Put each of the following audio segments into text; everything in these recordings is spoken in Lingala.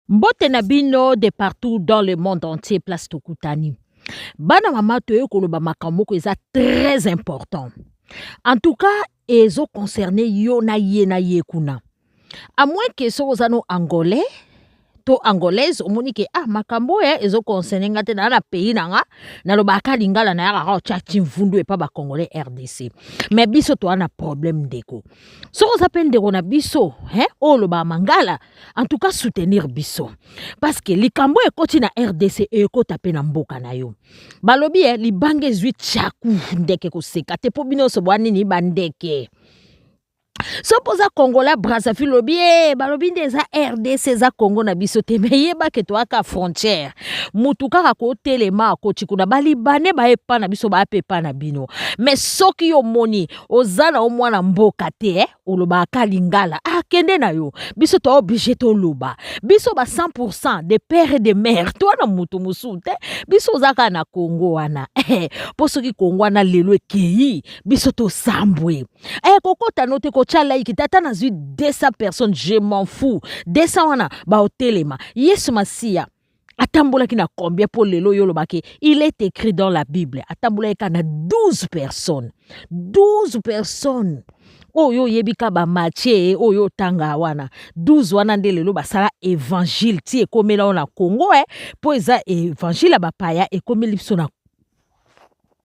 Mbote na bino de partout dans le monde entier place tokutani. Bana mama toye koloba makambo ko eza très important. En tout cas, ezo concerné yo na ye kuna. À moins que so ozano angolais, to angolaise omoni ke makambo ezo concerné ngate na pays nanga na lobaka lingala na yaka cha chimvundu e pa ba congolais RDC. Mais biso to ana problème ndeko. So ozapen ndeko na biso, o loba mangala, en tout cas soutenir biso. Parce que likambo e koti na RDC e ko taper na mboka na yo. Balobi li bange zwi chaku ndeke ko seka te po bino so bwani ni bandeke. So poza Congola Brazzaville lobie balobi ndeza RDC za Congo na biso te meyeba ke to aka frontière mutuka ka ko telema ko chikuna bali bane ba epa na biso ba pepa na bino mais soki yo moni ozana o mwana mboka te oloba ka lingala kende na yo biso to obligé to loba biso ba 100% de père et de mère to na mutu musute biso zaka na Congo wana po soki Congo wana lelo ekei biso to sambwe kokota note ko chala ikitata na zui 200 personnes, je m'en fous. 200 wana ba hotelema. Yesu Masia atambola ki na combien pour lelo yo lobake. Il est écrit dans la Bible. Atambola ka na 12 personnes. 12 personnes. Oyo yebika ba Matthieu oyo tanga wana 12 wana nde lelo basala évangile ti ekomela na Congo po eza évangile ba paya ekomeli biso na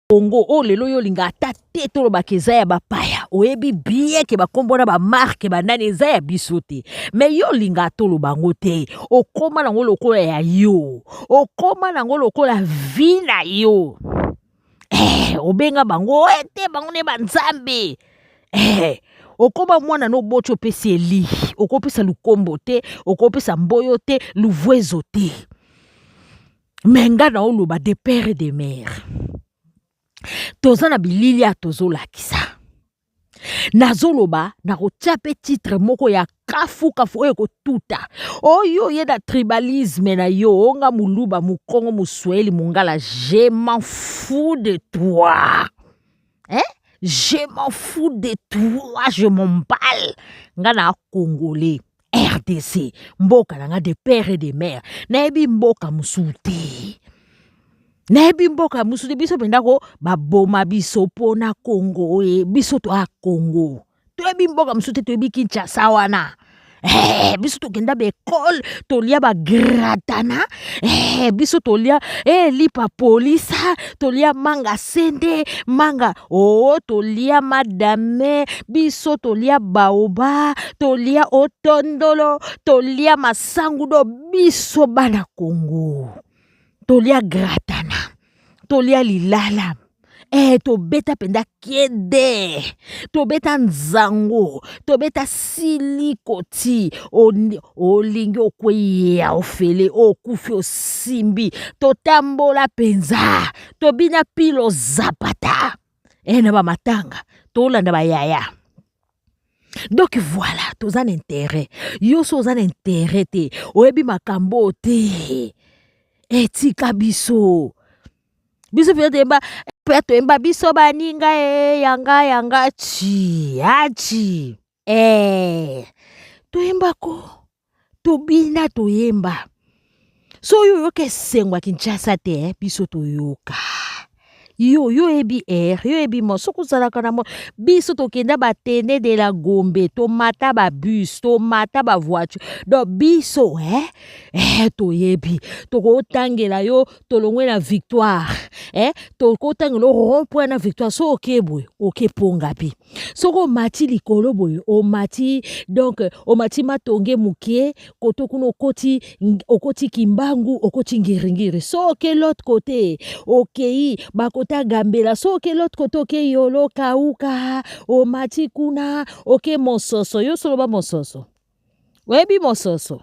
Congo lelo yo linga ata te to lobakeza ya bapaya oyebi bien ke bakombona ba marque ba nani eza ya biso te mais yo linga to lobango te okoma nango lokola ya yo okoma nango lokola vie na yo obenga bango ete bango ne banzambe okoma mwana no bocho pesi eli okopesa lukombo te okopesa mboyo te luvwezo te menga na oloba de père et de mère. Tozana bililia tozolakisa. Nazoloba na kotiape titre moko ya kafu eko tuta. Oyo ye da tribalisme na yo onga muluba mukongo muswahili mungala je m'en fous de toi. Je m'en fous de toi, je m'emballe. Ngana congolais RDC mboka nanga de père et de mère. Na ebi mboka musuti. Nebi mboka musuti biso pendako baboma biso pona Congo biso to a Congo to ebi mboka musuti to ebi Kinshasa wana biso to kenda be école to lia ba gratana biso to lia lipa polisa to lia manga sende manga to lia madame biso to lia baoba to lia otondolo to lia masangudo biso bana Congo tolia gratana, tolia lilala, to beta penda kiede, to beta nzango, to beta silikoti, olingi okwe ya ofele, okufi osimbi, to tambola penza, to bina pilo zapata, na ba matanga, to landa ba yaya. Donc voilà, to zan intérêt, yo so zan intérêt te, oebi makambo te. Tika biso peto emba biso baninga yanga achi toyemba ko tobina toyemba so yo ke sengwa Kinshasa te biso toyoka yo ebi yo ebi mo soko zalaka na mo biso tokenda batene de la Gombe to mata ba bus to mata ba voiture do biso to yebi to ko tangela yo to longwe na Victoire to ko tangelo rond-point na Victoire so okebwe okeponga pi soko mati likolo boy o mati donc o mati matonge mukie koto kuno okoti kimbangu okoti ngiringiri so ke l'autre côté okei bakota gambela so ke l'autre côté oke yolo kauka o mati kuna oke mososo yo solo ba mososo webi mososo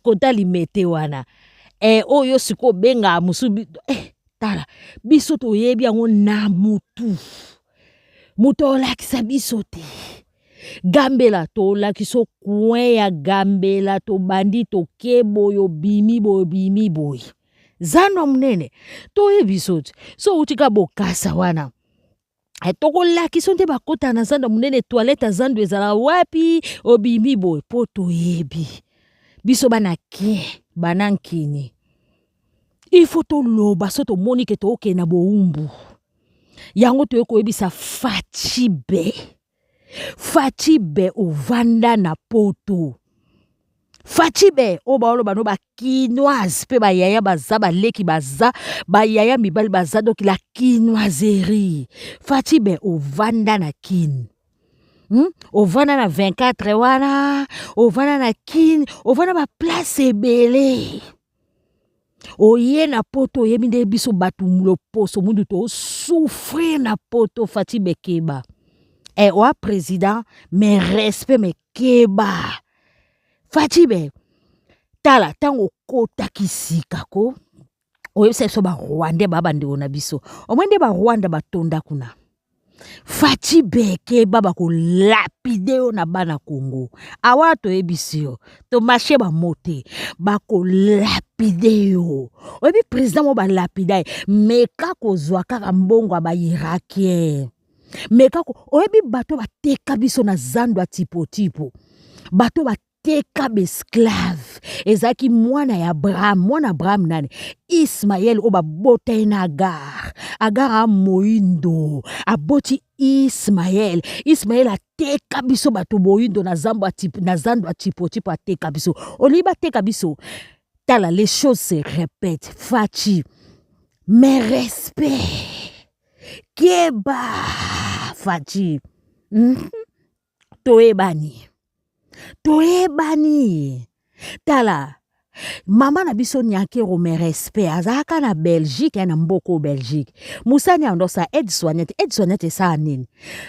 kota limete wana oyo siko benga musubi tala biso to yebi yango na mutu olakisa biso te gambela to lakiso kwen ya gambela to bandi to kebo yo bimi boy zano mnene to yebiso so utika bokasa wana toko lakiso nte bakota na zando mnene toilette zando ezala wapi obimi boy po to yebi biso bana kie banankini il faut to loba so to moni ke to ke na boumbu yango to ko ebisa Fachibe ovanda na poto Fachibe oba oloba no ba quinoise pe ba yaya baza ba leki baza ba yaya mibali baza donc la quinoiserie Fachibe ovanda na kin ovanda na 24 wana ovanda na kin ovanda ba place ebele oye na poto oyebi nde biso bato mulo poso mundu to souffrir na poto Fachibe keba oa président mais respect me keba Fachibe tala tango kota kisika ko oyebisa biso barwanda babandeko na biso omwende barwanda batonda kuna Fachibe keba bakolapide yo na bana Congo awa toyebisi yo tomashe bamote bakolapide yo oyebi président mo balapida meka kozwa kaka mbongo ya bayirakien meka oyebi bato bateka biso na zando ya tipo bato bateka besclave ezaki mwana ya Abraham nani Ismael o babota na Agar moindo aboti Ismael ateka biso bato boindo na zando ya tipo ateka biso oliba teka biso tala les choses se répètent Fachi mais respect keba Fachi toebani tala mama na biso nyake rome respect azaka na Belgique na mboko Belgique musani andosa aide-soignante sa nini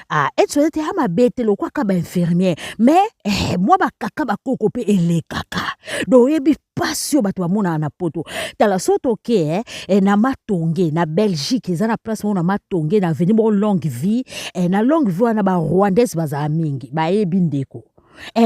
aide-soignante ama bete lo kwa ba infirmière mais moi bakaka bakoko pe elekaka do yebi pasio bato bamona na poto tala soto ke na matonge na Belgique ezana place mona matonge na veni mo longue vie na longue vie wana ba rwandaise baza mingi ba yebi ndeko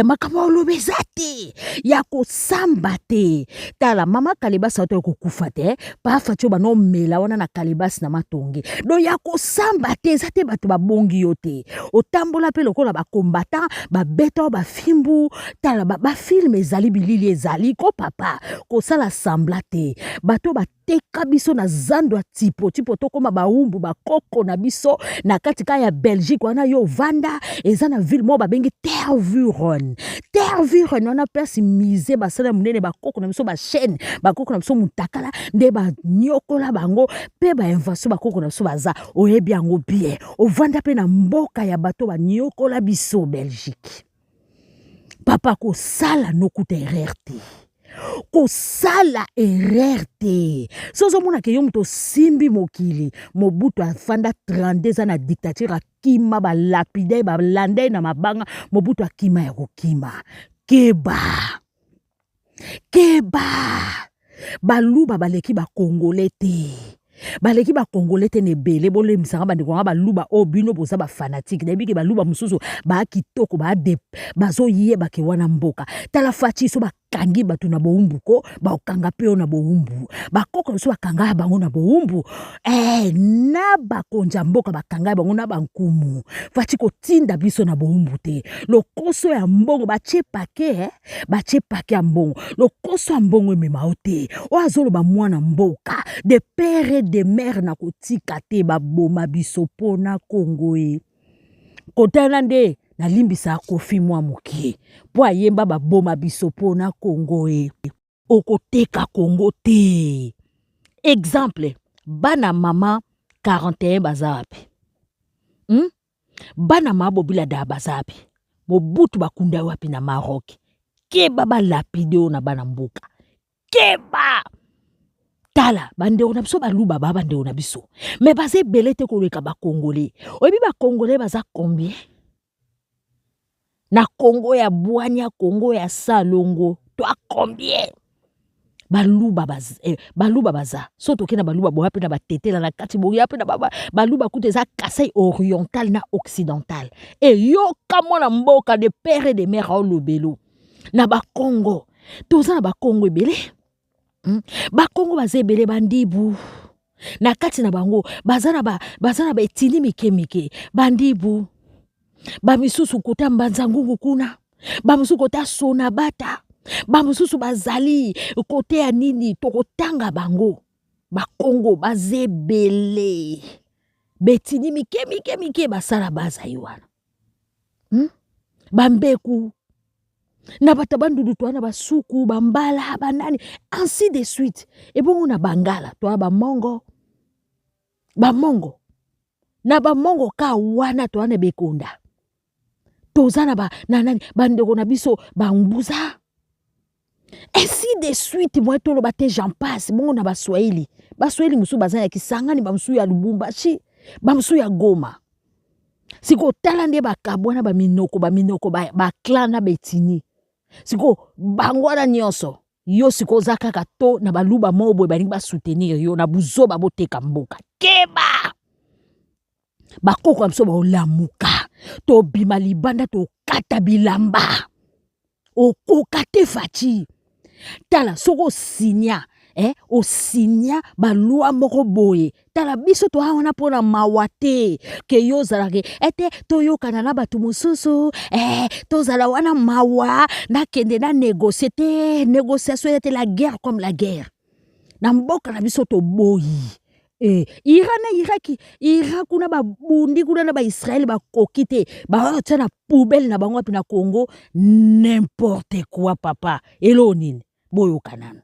makama olobezate ya kosamba te tala mama kalebasi ato kokufa te pa Fachi bano mela wana na kalebasi na matonge do ya kosamba te eza te bato babongi yo te otambola pe lokola bakombata babeta bafimbu tala bafilme ezali bilili ezali ko papa kosala sambla te bato bateka biso na zando ya tipo tokoma baumbu bakoko na biso na katika ya Belgique wana yo vanda eza na ville mo babengi Tervuren wana place mise basala munene bakoko na biso ba chaîne bakoko na biso mutakala nde ba nyokola bango pe ba invasion bakoko na biso baza oyebi yango bien ovanda pe na mboka ya bato ba nyokola biso Belgique papa ko sala nokuta RRT kosala erreur sozo mona ke yo muto simbi mokili Mobutu afanda 32 ans na dictature akima balapide balande na mabanga Mobutu akima ya kokima keba baluba baleki ba congolais te nebele bole misanga bandeko nga baluba obino boza ba fanatique debi ke baluba mususu ba kitoko ba de bazo yeba ke wana mboka tala Fachi so bakangi batu na boumbu ko ba okanga peo na boumbu bakoko so bakanga bango na boumbu na bakonja mboka bakanga bango na bankumu Fachi ko tinda biso na boumbu te lokoso ya mbongo bache pake ya mbongo lokoso ya mbongo emema ote o azolo ba mwana mboka de père de mère na kotika te baboma biso pona Congo kotana nde na limbisa Kofi mwa mokie po ayemba baboma biso pona Congo okoteka Congo te exemple bana mama 41 bazapi bana mabobila da bazapi Mobutu bakunda wapi na Maroc keba balapide na bana mboka keba tala bandeko na biso baluba bandeko na biso mais baze belete koleka ba congolais oyebi ba congolais baza combien na Congo ya Bwania Congo ya Salongo toi combien baluba baza soto ke na baluba boya pe na batetela na kati boya pe na baluba kuteza Kasai oriental na occidental yoka mwana mboka de père et de mère olobelo na ba Congo toza na ba Congo ebele bakongo bazebele bandibu na kati na bango bazana ba etini mike bandibu ba misusu kota mbanzangungu kuna ba misusu kota sona bata Bamususu bazali côté ya nini tokotanga bango ba Congo bazebele betini mike basala bazai wana bambeku na bata bandudu twana basuku bambala banani ainsi de suite ebongo na bangala twa bamongo na bamongo ka wana twana bekonda tozana ba nani bandeko na biso bambuza ainsi de suite moi tolo bate j'en passe bongo na baswahili musu bazana ya Kisangani bamsu ya Lubumbashi bamsu ya Goma siko tala nde bakabwana baminoko ba clan na betini siko bangwana nyonso yo siko zaka kato na baluba mobwe bali ba soutenir yo na buzoba boteka mboka keba bakoko amso ba olamuka to bima libanda to kata bilamba okate fachi tala soko sinya o sinya balua moko boye tala biso to hawana pona mawate ke yo zalake ete to yo kanana batu mususu to zala wana mawa na kende na négociation était la guerre comme la guerre na mboka na biso to boyi Iran kuna ba bundi kuna na ba Israël ba kokite ba tana poubelle na bango na Congo n'importe quoi papa elonine boyo kanana.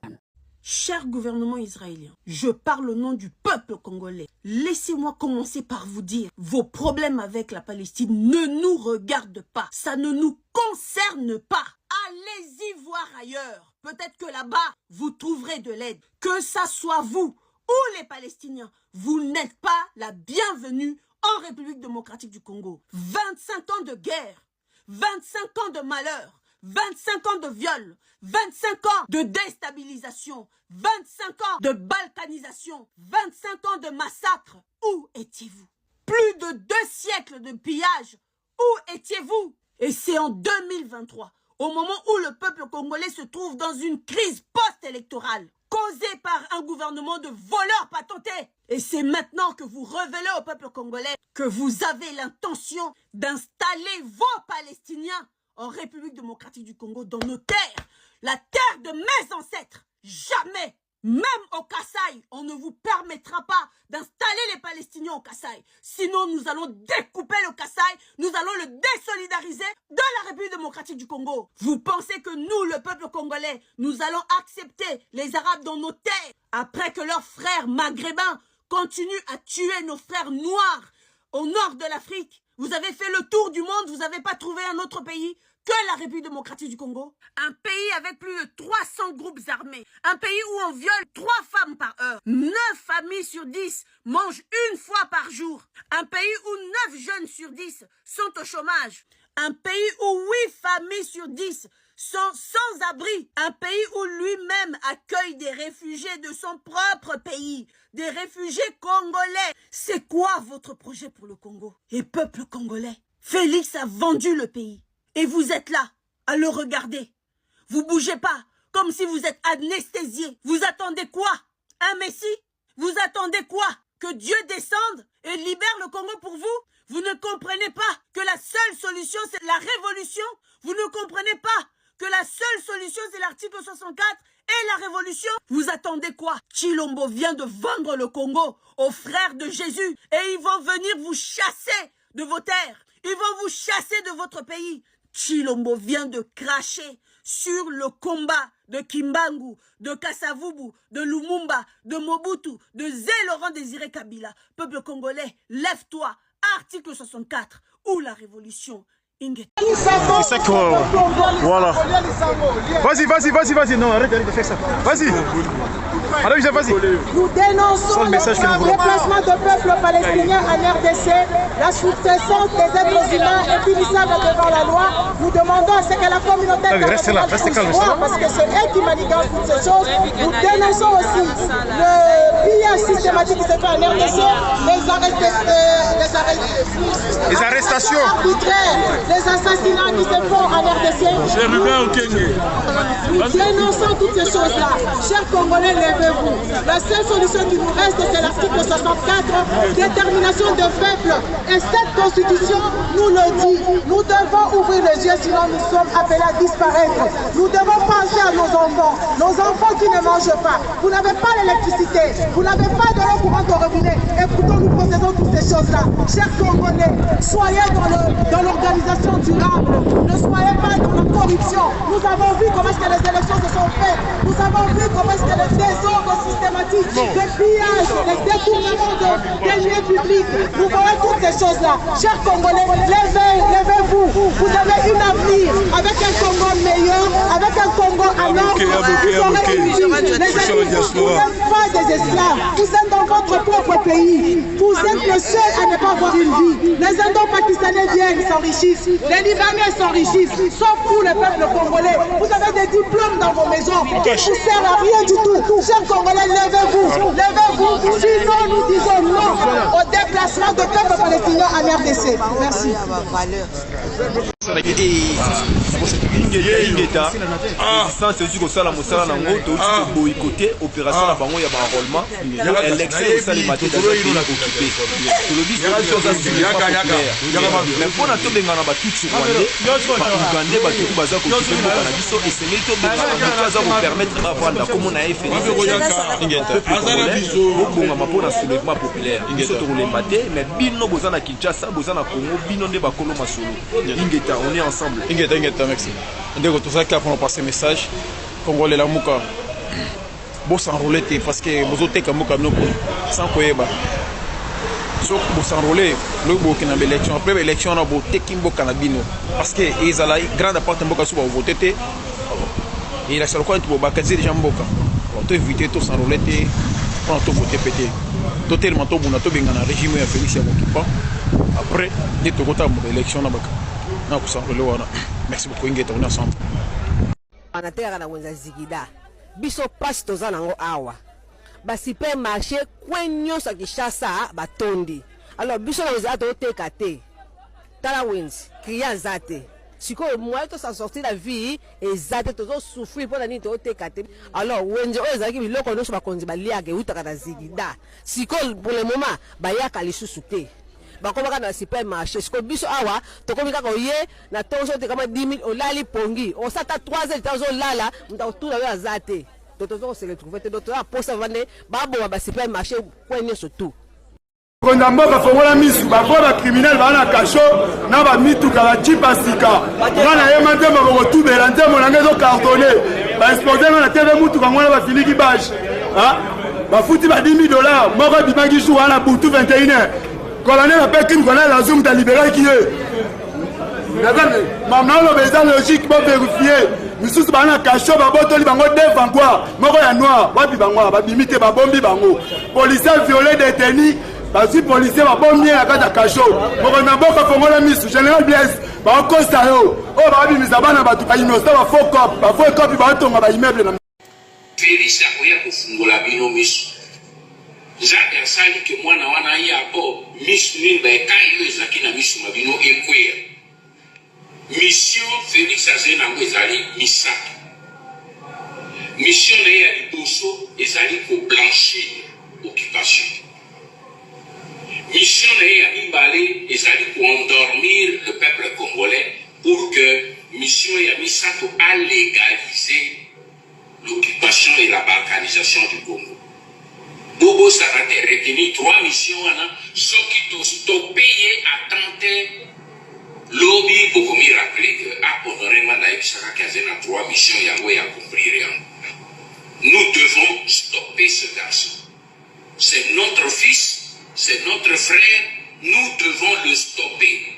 Cher gouvernement israélien, je parle au nom du peuple congolais. Laissez-moi commencer par vous dire, vos problèmes avec la Palestine ne nous regardent pas. Ça ne nous concerne pas. Allez-y voir ailleurs. Peut-être que là-bas, vous trouverez de l'aide. Que ça soit vous ou les Palestiniens, vous n'êtes pas la bienvenue en République démocratique du Congo. 25 ans de guerre, 25 ans de malheur, 25 ans de viol, 25 ans de déstabilisation, 25 ans de balkanisation, 25 ans de massacre. Où étiez-vous? Plus de 2 siècles de pillage. Où étiez-vous? Et c'est en 2023, au moment où le peuple congolais se trouve dans une crise post-électorale, causée par un gouvernement de voleurs patentés. Et c'est maintenant que vous révélez au peuple congolais que vous avez l'intention d'installer vos Palestiniens en République démocratique du Congo dans nos terres, la terre de mes ancêtres. Jamais, même au Kasaï, on ne vous permettra pas d'installer les Palestiniens au Kasaï. Sinon, nous allons découper le Kasaï, nous allons le désolidariser de la République démocratique du Congo. Vous pensez que nous, le peuple congolais, nous allons accepter les Arabes dans nos terres après que leurs frères maghrébins continuent à tuer nos frères noirs au nord de l'Afrique? Vous avez fait le tour du monde, vous n'avez pas trouvé un autre pays que la République démocratique du Congo? Un pays avec plus de 300 groupes armés. Un pays où on viole 3 femmes par heure. 9 familles sur 10 mangent 1 fois par jour. Un pays où 9 jeunes sur 10 sont au chômage. Un pays où 8 familles sur 10 sont sans abri. Un pays où lui-même accueille des réfugiés de son propre pays. Des réfugiés congolais. C'est quoi votre projet pour le Congo? Et peuple congolais, Félix a vendu le pays. Et vous êtes là, à le regarder. Vous bougez pas, comme si vous êtes anesthésié. Vous attendez quoi? Un messie? Vous attendez quoi? Que Dieu descende et libère le Congo pour vous? Vous ne comprenez pas que la seule solution, c'est la révolution? Vous ne comprenez pas que la seule solution, c'est l'article 64 et la révolution? Vous attendez quoi? Tshilombo vient de vendre le Congo aux frères de Jésus et ils vont venir vous chasser de vos terres. Ils vont vous chasser de votre pays. Tshilombo vient de cracher sur le combat de Kimbangu, de Kasavubu, de Lumumba, de Mobutu, de Zé Laurent Désiré Kabila. Peuple congolais, lève-toi. Article 64 ou la révolution. C'est ça que... Voilà. Vas-y. Non, arrête de faire ça. Vas-y. Alors, vas-y. Nous dénonçons le déplacement de peuple palestinien en RDC, la sous-traitance des êtres humains impérissables devant la loi. Nous demandons à ce que la communauté internationale soit, parce que c'est elle qui manigance toutes ces choses. Nous dénonçons aussi le pillage systématique qui se fait en RDC, les arrestations arbitraires, les assassinats qui se font en RDC. Nous dénonçons toutes ces choses-là. Chers Congolais, levez-vous. La seule solution qui nous reste, c'est l'article 64, détermination de peuple. Et cette constitution nous le dit. Nous devons ouvrir les yeux, sinon nous sommes appelés à disparaître. Nous devons penser à nos enfants qui ne mangent pas. Vous n'avez pas l'électricité, vous n'avez pas de l'eau courante au robinet. Et pourtant nous possédons toutes ces choses-là. Chers Congolais, soyez dans l'organisation durable. Ne soyez pas dans la corruption. Nous avons vu comment est-ce que les élections se sont faites. Nous avons vu comment est-ce que les désordres systématiques, les pillages, les détournements de deniers publics. Nous voyons toutes ces choses-là. Chers Congolais, levez-vous. Vous avez un avenir avec un Congo meilleur, avec un Congo en ordre. Vous aurez une vie. Les amis, vous n'êtes pas des esclaves. Vous êtes dans votre propre pays. Vous êtes le seul à ne pas avoir une vie. Les Indo-Pakistanais viennent, s'enrichissent. Les Libanais s'enrichissent. Sauf vous, le peuple congolais. Vous avez des diplômes dans vos maisons qui ne vous servent à rien du tout. Chers Congolais, levez-vous. Levez-vous. Sinon, nous disons non au déplacement de peuple palestinien en RDC. Merci. boycotter opération na bango ya enrôlement élection esalemate dans le pays occupé tolobi mais mpona tobengana batutsi rwandais baugandais batutu baza kokipe mboka na biso esengeli tobengana moto aza kopermettre bavanda komona ebongama mpona soulèvement populaire biso tokolemba te mais bino boza na Kinshasa boza na Congo bino nde bakolo masolo ingeta on est ensemble ingeta merci ndeko tozalaki apona passer message Congolais la muka bo s'enrôler parce que bozoteka muka bino sans koyeba so bo s'enrôler lo bo kina élection après élection na bo teki mboka na bino parce que ezala grande part mboka so ba voter te et la seule quoi tu ba kazi déjà mboka on te éviter to s'enrôler te on to voter pété totalement to buna to benga na régime ya Félix ya Mokipa après dès to kota élection na baka na ko s'enrôler wana merci beaucoup ingeta on ensemble anateka na wenza zigida biso passe toza nango awa ba supermarché kwenyo sa Kinshasa batondi alors biso na wenza to teka te tala wenzi client zate siko moi to sa sortir la vie ezate to souffrir pour nani to teka te alors wenzi o ezaki biloko no so bakonzi baliage utaka na zigida siko pour le moment bayaka lisusu te bakomaka na supermarché siko biso awa tokomika ko ye na tonso te kama 10 000 olali pongi osata 3 heures tazo lala mtakutula yo azate totozo se retrouver te docteur aposa vande babo ba supermarché kwenye surtout konda mboka fongola misu baboba criminel bana kasho na ba mituka ba chipa sika ngana yema nte moko tubela nte monanga zo cartonné ba exporter na TV mutuka ngona ba filiki bash ba futi ba $10 000 moko bimaki jour wana butu 21h colonel appelle Kim Colonel la zoom t'a libéré qui est maman le bézal logique pour vérifier nous bana kasho ba botoli bango devant quoi moko ya noir wapi bango ba bimite ba bombi bango policier violé détenu ba si policier ba bombi ya kata kasho moko na boka fongola misu général Blaise ba costa yo o ba bimisa bana ba tuka innocent ba faux cop ba tonga ba immeuble na Félix akoya kofungola bino misu Jacques asali que mwana wana ya bo misu nini ba kai yo ezaki na misu mabino ekwea mission Félix azena ngo ezali misato mission na ya liboso ezali ko blanchir occupation mission na ya mibale ezali ko endormir le peuple congolais pour que mission ya misato a légaliser l'occupation et la balkanisation du Congo. Bobo Sarate retenu 3 missions soki to stopper attenter lobby beaucoup me rappeler que à honorer Manaïk Saraki a 3 missions yango ya comprendre. Nous devons stopper ce garçon. C'est notre fils, c'est notre frère, nous devons le stopper.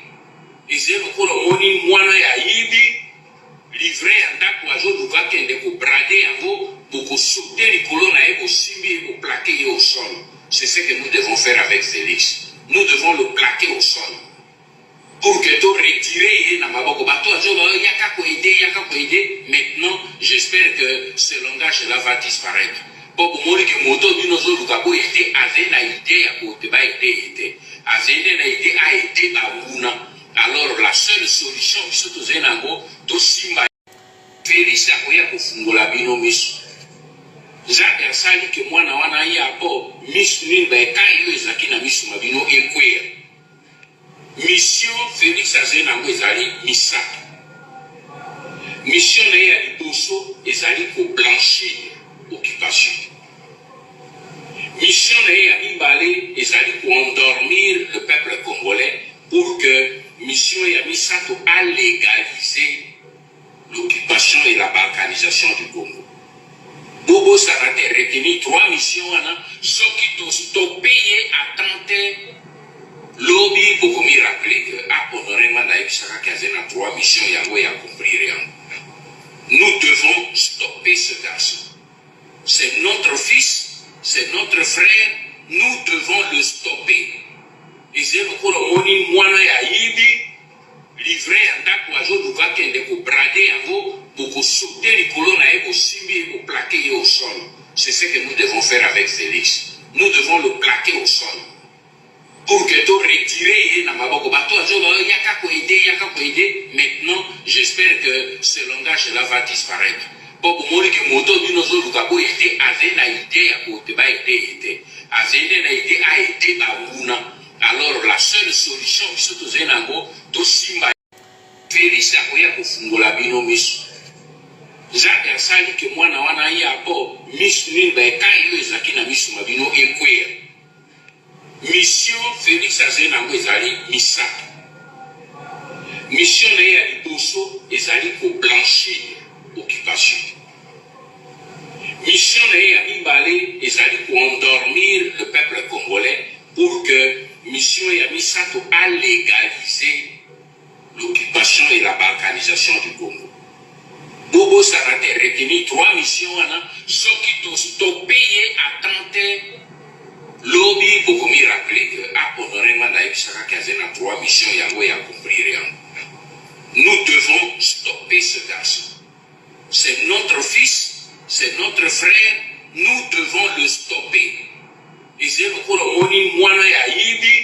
Et c'est pour le moni mwana ya yibi livré en dako ajo duka kende ko brader yango pour sauter les colonnes et pour subir pour plaquer au sol. C'est ce que nous devons faire avec Félix. Nous devons le plaquer au sol. Pour que tu retires Namaboko Bato yaka ko aider. Maintenant, j'espère que ce langage-là va disparaître. Pour mori que moto bino zo duka ko aider avec la idée ya ko te ba aider. Avec la idée a aider ba una. Alors la seule seule solution biso tozali nango tosimba Félix akoya kofungola bino miso. Jacques asali ke mwana wana ye abo miso nini baekai yo ezalaki na miso mabino ekweya. Mission Félix azali nango ezali misato. Mission na ye ya liboso ezali koblanchir occupation. Mission na ye ya mibale ezali koendormir le peuple congolais pour que mission ya misato a légaliser l'occupation et la balkanisation du Congo. Bobo Sarate retenu 3 missions ceux qui sont payés à tenter lobby pour me rappeler que à honorément naïf Sarake a 3 missions Yahweh a compris rien. Nous devons stopper ce garçon. C'est notre fils, c'est notre frère, nous devons le stopper. Et c'est le Koromoni Mwana Yahibi livré en tant que jour va kende ko brader en vous pour sauter les colonnes et pour simbi et pour plaquer au sol. C'est ce que nous devons faire avec Félix. Nous devons le plaquer au sol. Pour que tu retires na maboko bato ajo yaka ko aider. Maintenant, j'espère que ce langage là va disparaître. Pour mori que moto bino zo luka ko aider avec na idée ya ko te ba aider. Avec na idée a aider ba una. Alors la seule solution biso tozali nango tosimba Félix akoya kofungola bino miso. Jacques asali ke mwana wana ye abo miso nini baekai yo ezalaki na miso mabino ekweya. Mission Félix azali nango ezali misato. Mission na ye ya liboso ezali koblanchir occupation. Mission na ye ya mibale ezali koendormir le peuple congolais pour que mission ya misato a légaliser l'occupation et la balkanisation du Congo. Bobo Sarate retenu 3 missions ceux qui sont payés à tenter lobby pour me rappeler que à honorément naïf Sarake a 3 missions Yahweh a compris rien. Nous devons stopper ce garçon. C'est notre fils, c'est notre frère, nous devons le stopper. Et c'est le Koromoni Mwana Yahibi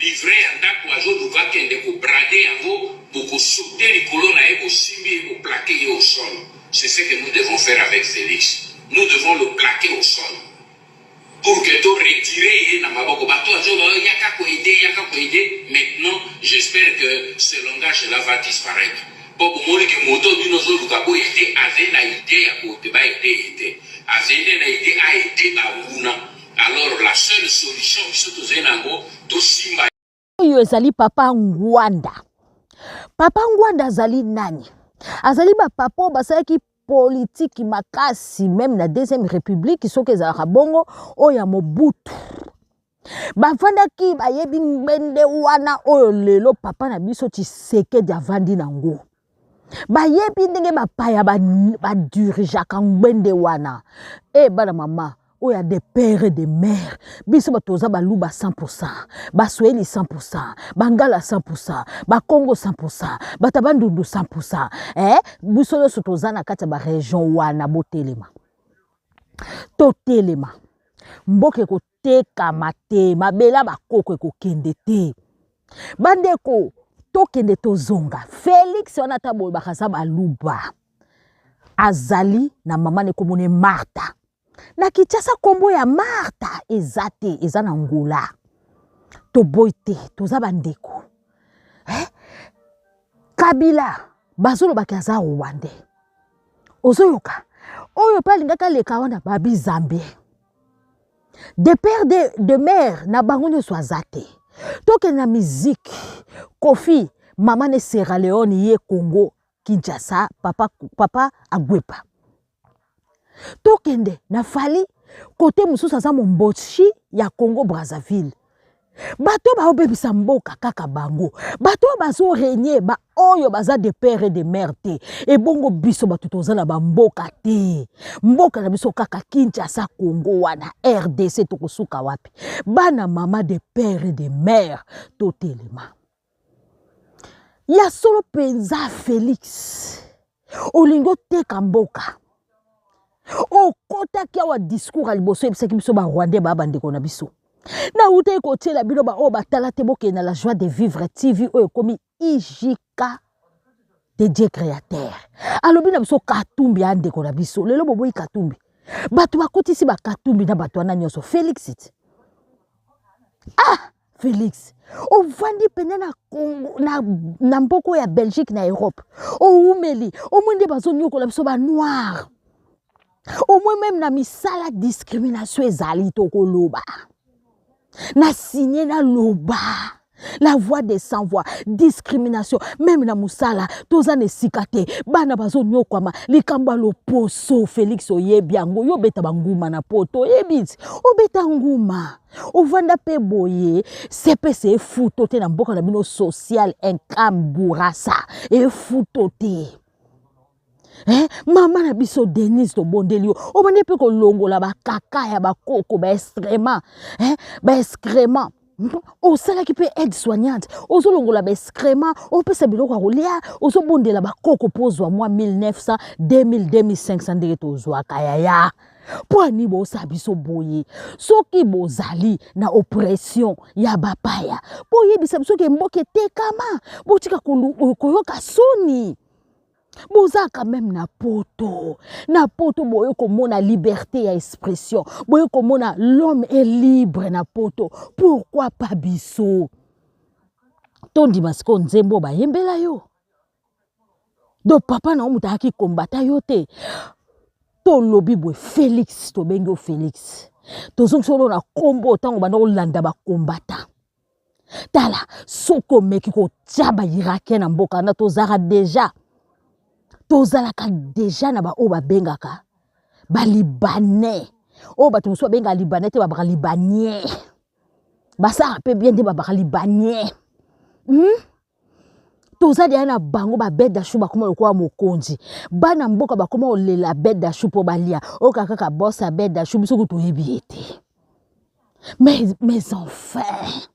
livré en tant que jour va kende ko brader en vous pour sauter les colonnes et pour simbi et pour plaquer au sol. C'est ce que nous devons faire avec Félix. Nous devons le plaquer au sol. Pour que tu retires na maboko bato ajo yaka ko aider. Maintenant, j'espère que ce langage là va disparaître. Pour mori que moto bino zo luka ko aider avec na idée ya ko te ba aider. Avec na idée a aider ba una. Alors la seule solution biso tozali nango tosimba oyo ezali papa Ngwanda. Papa Ngwanda azali nani? Azali ba papa basalaki politique makasi même na deuxième république soki ezalaka bongo oyo ya Mobutu. Bafandaki bayebi ngwende wana oyo lelo papa na biso Tshisekedi avandi nango. Bayebi ndenge bapaya badirigeaka ngwende wana. Bana mama oya des pères et des mères. Biso batoza baluba 100%, basweli 100%, bangala 100%, bakongo 100%, batabandundu 100%. Biso yo sotoza na kati ba région wana botelema. Totelema. Mboke ko teka mate, mabela bakoko ko kende te. Bandeko tokende tozonga. Félix wana tabo bakaza baluba. Azali na mama ne komone Martha. Na Kinshasa kombo ya Martha ezate eza na ngula. Toboite toza bandeko. Kabila bazolo bakaza Rwanda. Ozoyoka oyo palingaka leka wana babi Zambie. De père de mère na bango nyonso azate. Toke na musique Kofi mama ne Sierra Leone ye Congo Kinshasa papa Agwepa. Tokende na fali kote mususu aza Mombochi ya Congo Brazzaville. Bato ba obebisa mboka kaka bango. Bato bazo régner ba oyo baza de père et de mère te. E bongo biso bato tozala ba mboka te. Mboka na biso kaka Kinshasa Congo wana RDC tokosuka wapi. Bana mama de père et de mère totelema. Ya solo penza Félix. Olingo teka mboka. O kota kia wa discours aliboso ebisaki biso ba Rwandais ba bandeko na biso. Na uta côté la bino ba o batala te boke na la joie de vivre TV o komi IJK de Dieu créateur. Alors bina biso katumbi ande ko na biso. Lelo bobo katumbi. Batu bakotisi ba katumbi na batu na nyoso Félix it. Ah, Félix. O vandi pene na Congo na mboko ya Belgique na Europe. O umeli, o mwende bazo nyoko la biso ba noir. Au moins même na misala discrimination ezali to koloba. Na signé na loba. La voix des sans voix, discrimination, même na musala, toza ne sikate, bana bazo nyokwama, likamba lo poso, Félix oyebiango, yo beta banguma na poto, yebit, o beta nguma, o vanda pe boye, CPC futote na mboka na bino social, enkamburasa, e futote. Mama na biso Denise to bondelio, o bande pe ko longola ba kaka ya ba koko, ba excrément, ba excrément. O sala qui peut être soignante, o zo longola ba excrément, o pe se biloko rolia, o zo bondela ba koko pozo moi 1900, 2000, 2500 de to zo akaya. Po ani bo sa biso boye. Soki bozali na oppression ya bapaya. Po yebisa biso ke mboke tekama, bo tika koyoka soni. Boza quand même na poto boyo komona liberté ya expression, boyo komona l'homme est libre na poto, pourquoi pas biso tondi masiko nzembo ba yembela yo do papa na omuta ki kombata yo te to lobi boy Félix to bengo Félix to solo na kombo tango bana olanda ba kombata tala soko meki ko tjaba irakien na mboka na to zara déjà tozalaka déjà na ba o ba bengaka ba libanais o ba tumso benga libanais te ba ba libanais ba ça peut bien de ba ba libanais tozali na bango ba bed dashu ba koma lokwa mokonzi bana mboka ba koma olela bed dashu po balia o kaka bossa bed dashu biso ko toyebi ete mes enfants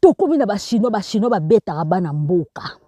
to komi na ba chinois ba beta bana mboka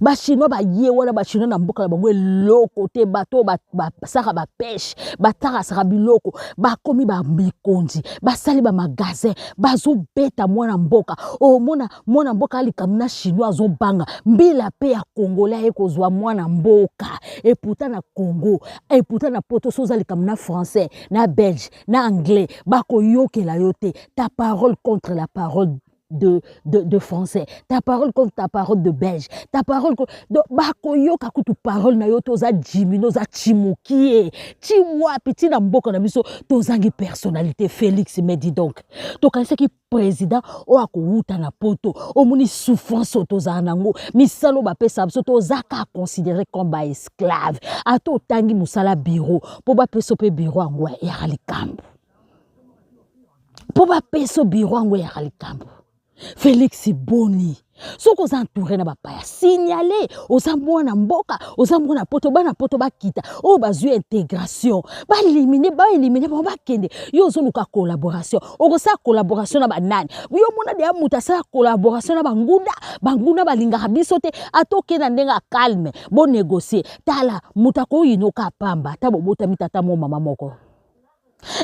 ba chinois ba ye wana ba chinois na mboka na bango eloko te bato ba saka ba pêche ba tara saka biloko ba komi ba mikonzi ba sali ba magasin bazo beta mwana mboka o mwana mboka ali kamina chinois zo banga mbila pe ya congolais ekozwa mwana mboka et pourtant na Congo et pourtant na poto sozali kamina français na belge na anglais ba koyokela yote ta parole contre la parole de français, ta parole contre ta parole de belge, ta parole de bakoyo kakutu parole na yo toza jimino za chimukie chiwa petit na mboka na biso tozangi personnalité Félix me dit donc to kanisa ki président o akouta na poto o moni souffrance toza nango misalo ba pesa biso tozaka considéré comme ba esclave ato tangi musala bureau po ba peso pe bureau angwa ya likambo po ba peso bureau angwa ya likambo Félix Boni soko za entouré na bapaya signaler ozambo na mboka ozambo na poto ba kita o bazui intégration ba éliminer ba kende yo zoluka collaboration okosa collaboration na banani yo mona de amuta sa collaboration na bangunda balinga biso te atoke na ndenga calme bon négocier tala mutako yinoka pamba ta bobota mitata mo mama moko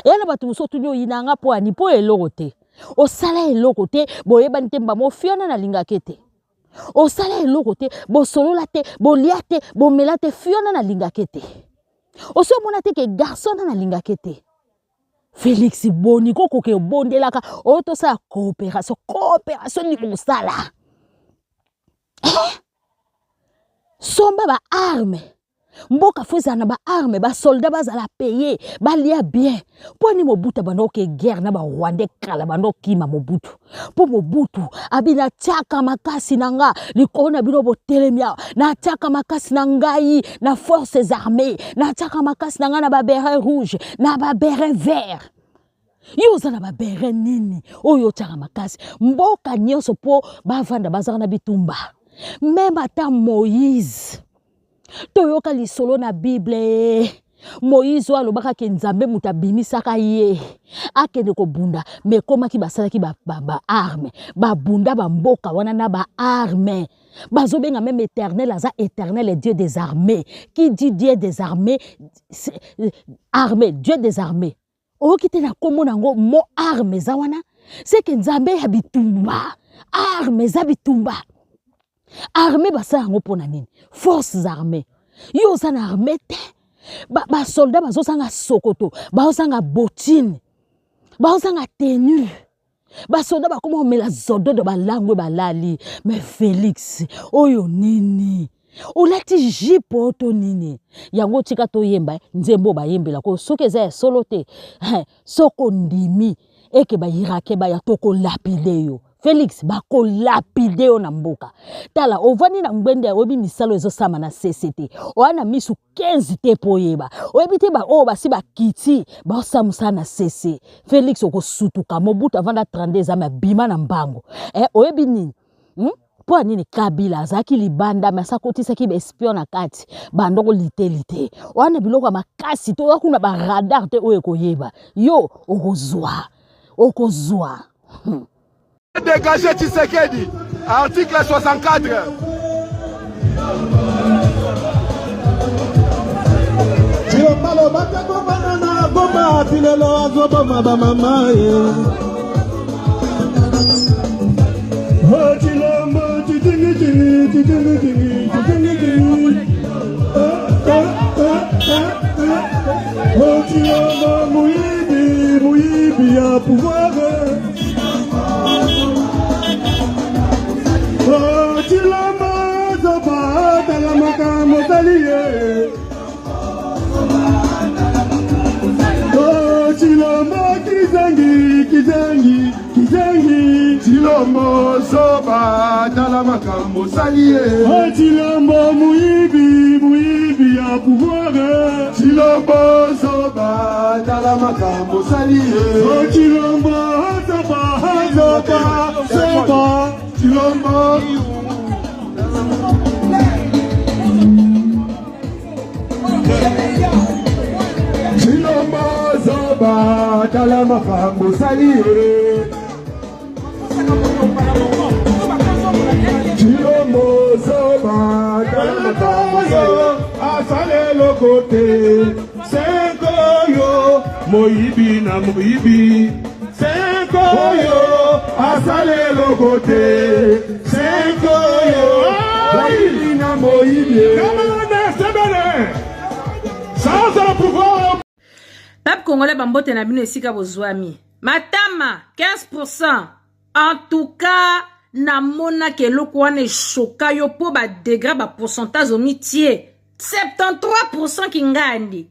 yana batu musotu nyo yinanga po ani po eloko te o sala eloko te boyeba ntemba mo fiona na linga kete o sala eloko te bo solola te bo lia te bo mela te fiona na linga kete o so mona te ke garçon na linga kete Félix Boni koko ke bondelaka o to sa coopération ni ko sala somba ba arme mboka foza na ba arme ba soldat bazala payer ba lia bien po ni Mobutu bando ke guerre na ba Rwanda kala bando kima Mobutu po Mobutu abina tiaka makasi nanga likona bino botelemia na tiaka makasi nangai na forces armées na tiaka makasi nanga na ba béret rouge na ba béret vert yoza na ba béret nini oyo tiaka makasi mboka nyonso po bavanda bazana na bitumba même ata Moïse toyoka lisolo na Bible Moïse wa lobaka ke nzambe mutabimisaka ye akende ko bunda me koma ki basala ki ba arme ba bunda ba mboka wana na ba arme bazobenga même éternel aza éternel et Dieu des armées qui dit Dieu des armées armée Dieu des armées okite na kombo nango mo arme za wana c'est que nzambe ya bitumba arme za bitumba armée basa yango pona nini forces armées yo za na armée te ba soldat bazosanga sokoto bazosanga bottine bazosanga tenue basoldat bakoma omela zodo de balangwe balali mais Félix oyo nini olati jipo to nini yango tika to yemba nzembo bayembela ko soki eza solo te soko ndimi eke bayirake baya toko lapide yo Félix bako lapide yo na mboka tala ovani na ngbende obi misalo ezo sama na CCT oana misu 15 te poyeba oyebi te ba o basi ba kiti ba osamusa na CC Félix oko sutuka mobutu avant da 32 ans bima na mbango oyebi nini po nini Kabila azaki libanda masa kotisa ki be espion na kati bandoko lite oana biloko makasi to kuna ba radar te oyo koyeba yo okozwa Dégager Tshisekedi, article 64. Chilombo soba dala makambo salie Chilombo muibi ya pouvoir Chilombo soba dala makambo salie Chilombo soba Chilombo Chilombo soba dala makambo salie Chilombo soba dala asale le côté Senkoyo moyibi na moyibi Senkoyo asale le côté Senkoyo moyibi na moyibi sans pouvoir Peuple congolais bambote na bino esika bozwami matama 15%. En tout cas, na mona ke loko wane choka yo po ba degré ba pourcentage au mitié. 73% ki ngandi.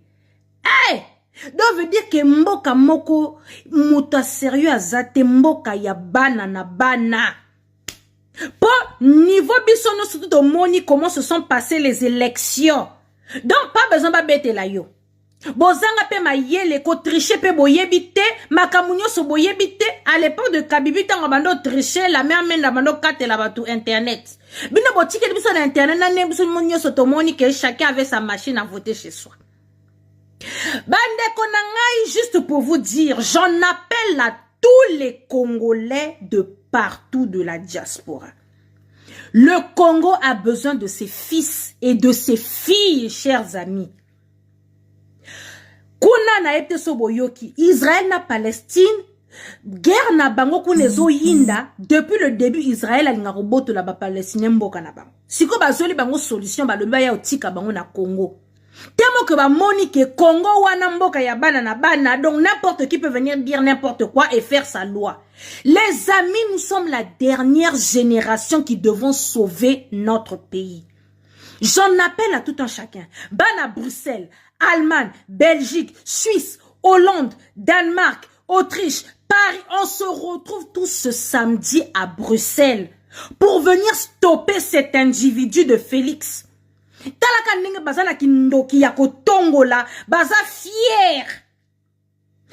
Donc veut dire que mboka moko muta sérieux azate mboka ya bana na bana. Po niveau bisono surtout au moni comment se sont passées les élections. Donc pas besoin ba bete la yo. Bozanga pe mayele ko tricher pe boyebite makamunyo so boyebite à l'époque de Kabibi tango bando tricher la même na bando katela batu internet bino botike biso na internet na nembiso monyo so tomoni que chacun avait sa machine à voter chez soi. Bande konangai juste pour vous dire j'en appelle à tous les Congolais de partout de la diaspora. Le Congo a besoin de ses fils et de ses filles, chers amis. Kuna na ete soboyoki, Israël na Palestine, guerre na bango kunezo yinda, depuis le début Israël a ngaroboto la ba Palestinien mboka na bango. Siko bazoli bango solution ba loba ya otika bango na Congo. Temo que ba moni que Congo wana mboka ya bana na bana, donc n'importe qui peut venir dire n'importe quoi et faire sa loi. Les amis, nous sommes la dernière génération qui devons sauver notre pays. J'en appelle à tout un chacun. Bana Bruxelles, Allemagne, Belgique, Suisse, Hollande, Danemark, Autriche, Paris. On se retrouve tous ce samedi à Bruxelles pour venir stopper cet individu de Félix. Talaka ninge bazana kindoki yako tongola, baza fier.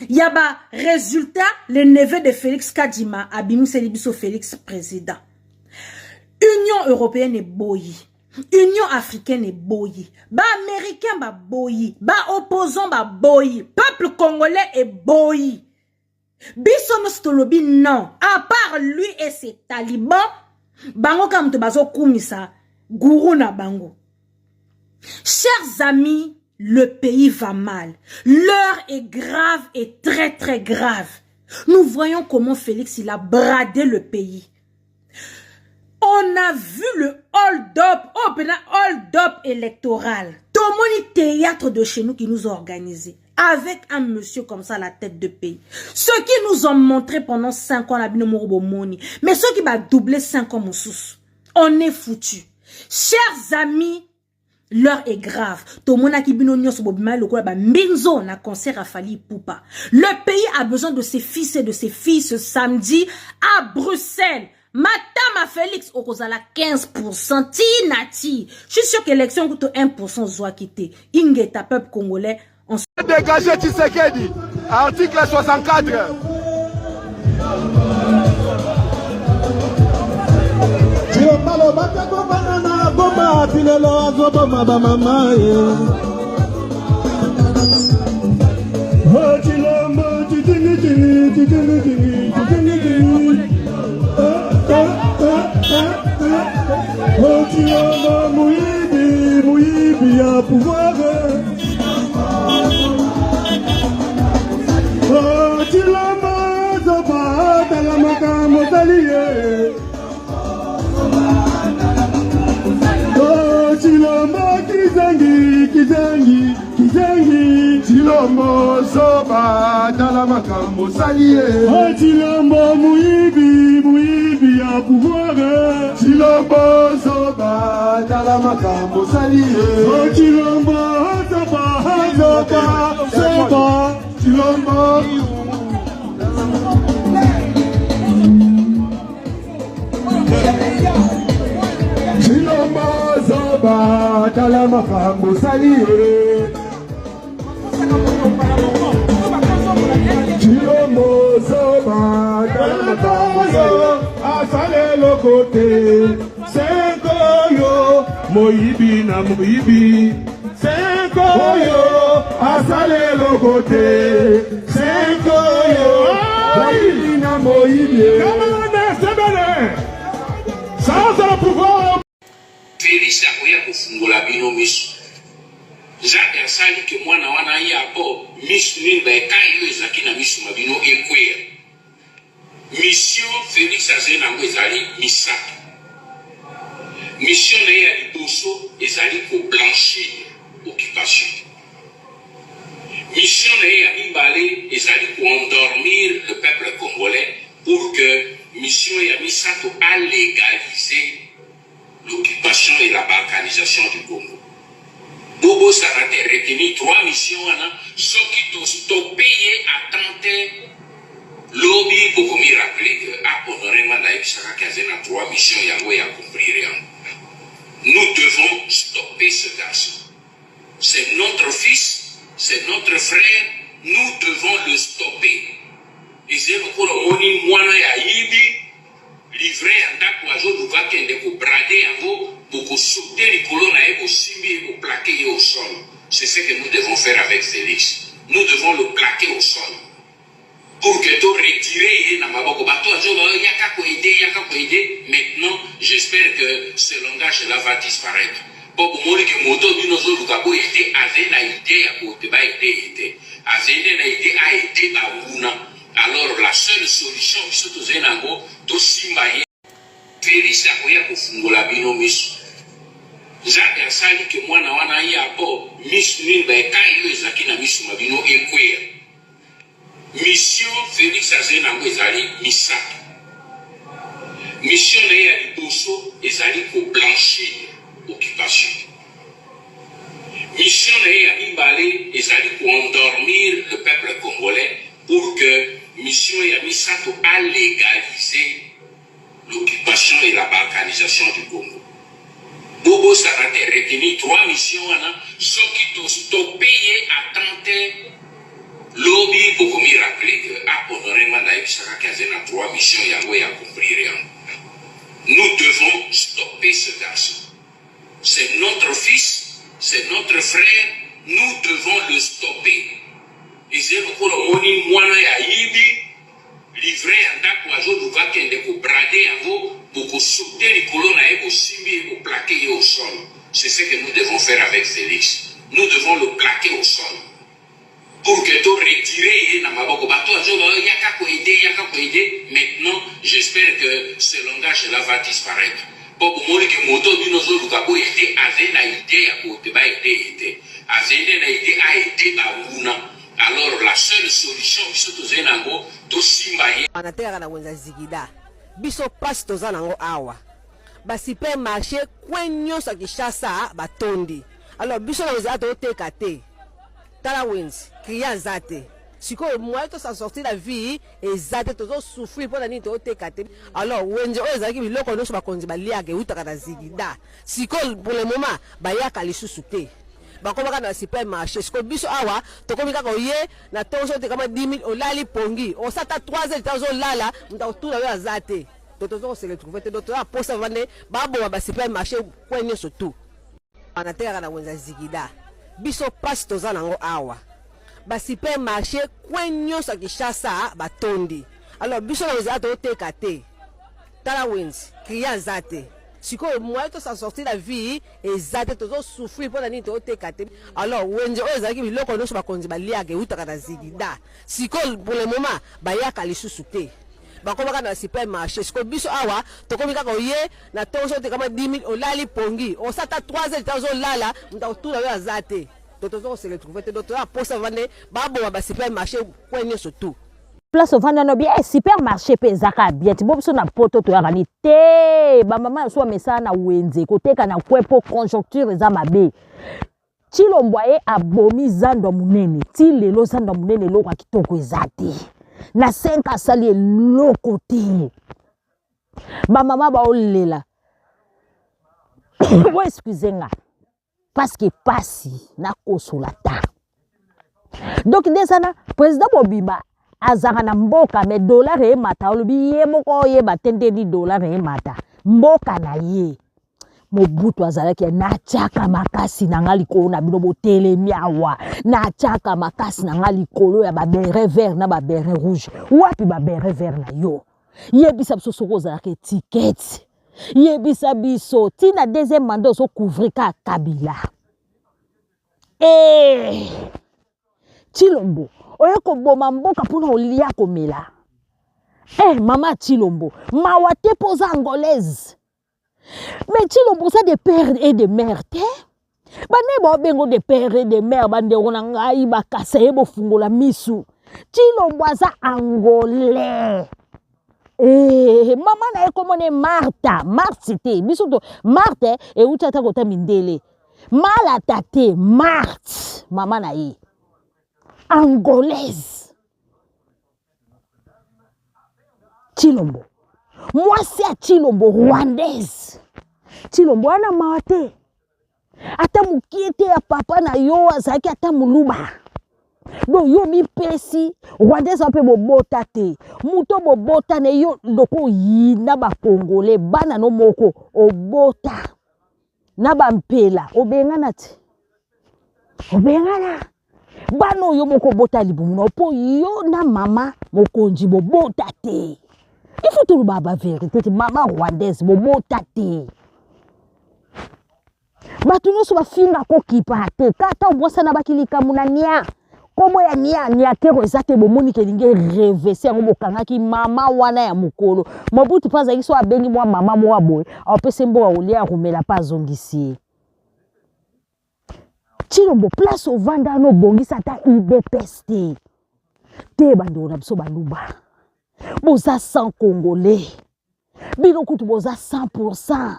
Yaba résultat, le neveu de Félix Kadima, Abim Selibiso Félix président. Union européenne est boyi. Union africaine est boyi. Ba américain ba boyi. Ba opposant ba boyi. Peuple congolais est boyi. Biso nostolobi non. À part lui et ses talibans, bango kam te bazo kumisa, gourou na bango. Chers amis, le pays va mal. L'heure est grave et très très grave. Nous voyons comment Félix il a bradé le pays. On a vu le hold-up électoral. Tout le monde théâtre de chez nous qui nous a organisé. Avec un monsieur comme ça à la tête de pays. Ceux qui nous ont montré pendant 5 ans la Binomorobomoni. Mais ceux qui va doubler 5 ans, Moussous. On est foutus. Chers amis, l'heure est grave. Tout le monde a qui binonio sur Bobima le quoi ba mbinzo na concert à Fali Poupa. Le pays a besoin de ses fils et de ses filles ce samedi à Bruxelles. Madame Félix Okozala 15% Tinati. Je suis sûr que l'élection coûte 1% Zoa quitté. Ingeta peuple congolais. On se dégagé Tshisekedi. Article 64. Chilombo soba dala makambo salie. Chilombo muibi ya pouvoir. Chilombo soba dala makambo salie. Chilombo soba Chilombo. Chilombo soba dala makambo salie. Chilombo soba asale le côté Senkoyo moibi na moibi Senkoyo asale le côté Senkoyo moibi na moibi. Sans le pouvoir Félix akoya kufungula bino miso. Jacques asali ke mwana wana yapo misu nimba ekai yo ezaki na misu mabino ekweya. Mission Félix azali nango ezali misato. Mission na ye ya liboso ezali koblanchir occupation. Mission na ye ya mibale ezali koendormir le peuple congolais pour que mission ya misato a légaliser l'occupation et la balkanisation du Congo. Bobo Sarate retenu 3 missions ceux qui ont stoppé à tenter lobby beaucoup me rappeler que à honorer Manaïk Sarake a 3 missions Yahweh a compris. Nous devons stopper ce garçon. C'est notre fils, c'est notre frère, nous devons le stopper. Et c'est pour le moni moana ya yibi livré en dako ajo duva kende ko brader yango pour sauter les colonnes et pour simbi et pour plaquer au sol. C'est ce que nous devons faire avec Félix. Nous devons le plaquer au sol. Pour que tu retires Namaboko Bato ajo yaka ko aider. Maintenant, j'espère que ce langage-là va disparaître. Pour moi que moto binozo lukabo été avec na idée à côté ba été. Avec na idée a été ba una. Alors la seule solution surtout zenango to simbaye Félix akoya kufungula bino miso. Jacques asali ke mwana wana yapo misu nimba ekai yo ezaki na misu mabino ekweya. Mission Félix azali nango ezali misato. Mission na ye ya liboso ezali koblanchir occupation. Mission na ye ya mibale ezali koendormir le peuple congolais pour que mission ya misato a légaliser l'occupation et la balkanisation du Congo. Bobo Sarate retenu 3 missions ceux qui ont stoppé à tenter lobby beaucoup me rappeler que à honorer Manaïk Sarake a 3 missions Yahweh a compris. Nous devons stopper ce garçon. C'est notre fils, c'est notre frère, nous devons le stopper. Et c'est pour le moni moana ya yibi livré en dako ajo duva kende ko brader yango pour sauter les colonnes et pour simbi et pour plaquer au sol. C'est ce que nous devons faire avec Félix. nous devons le plaquer au sol. Pour que tu retires maintenant, j'espère que ce langage-là va disparaître. Pour que moto d'une autre lukapo été avec la idée à côté ba été avec la idée a été babuna. Alors la seule solution biso tozenango to simbaye anateka na wenza zigida biso passe tozanango awa ba supermarché kwenyo sa kishasa batondi. Alors biso na wenza to teka te tala wenzi kriya zate siko moi to s'en sortir la vie ezate to souffrir pour la nini to teka te. Alors wenzi oyo ezaki biloko nyonso bakonzi baliaka utaka na zigida siko pour le moment bayaka lisusu te bakomaka na supermarché siko biso awa tokomi kaka oye na tonso te kama 10 000 olali pongi osata 3 heures tazo lala mtakutuna yo azate totozo se retrouver te docteur aposa vande babo ba supermarché kwenye surtout anateka na wenza zigida biso passe tozanango awa ba supermarché kwenyo sa kishasa batondi. Alors biso na wenza to teka te tala wenzi kriya zate siko moi to s'en sortir la vie ezate tozo souffrir pour la nini to teka te. Alors wenzi oyo ezaki biloko nyonso bakonzi baliaka utaka na zigida siko pour le moment bayaka lisusu te bakomaka na supermarché siko biso awa tokomi kaka oye na tonso te kama 10 000 olali pongi osata 3 heures tazo lala mtakutuna yo azate totozo se retrouver te docteur aposa vande babo ba supermarché kwenye surtout place ovanda no bien supermarché pe zaka bien ti bobiso na poto to yakani te ba mama so mesa na wenze koteka na kwepo conjoncture za mabe Chilomboye abomi zando munene ti lelo zando munene loko kitoko ezati na 5 asali loko te ba mama ba olela wo excusez-nga parce que passi na kosolata donc desana président Bobimba azaka na mboka me dollar e mata olobi ye moko ye batende ni dollar e mata mboka na ye Mobutu azalaki na chaka makasi na ngali ko na bino botele miawa na chaka makasi na ngali kolo ya ba beret vert na ba beret rouge wapi ba beret vert na yo yebisa biso soko zalaki ticket yebisa biso tina deuxième mandat so couvrir ka Kabila Chilombo oye ko boma mboka pona olia komela mama Chilombo mawate poza angolaise mais Chilombo ça de père et de mère te bane bengo de père et de mère bande rona ngai bakasa yebo fungola misu Chilombo za angolais mama na ekomone Martha c'était biso to Martha e utata kota mindele mala tate Marthe mama na ye angolaise Chilombo moi c'est Chilombo rwandaise Chilombo ana mawate ata mukiete ya papa na yo azaki ata muluba do yo mi pesi rwandaise ape bobota te muto bobota ne yo ndoko yina ba congolais bana no moko obota na bampela obengana te obengana bano yo moko bota libumu po yo na mama mokonji bobota te il faut tout baba vérité mama rwandaise bobota te batu no so bafinga ko kipa te kata obwasa na bakilika munania komo ya nia kero ezate bomoni ke linge revese ngo bokangaki mama wana ya mukolo Mobutu paza kiso abengi mwa mama mwa boy apese mbo olia rumela pa zongisi Chilombo place ovanda no bongisa ta IDPS te bando na biso baluba boza 100 congolais bino kutu boza 100%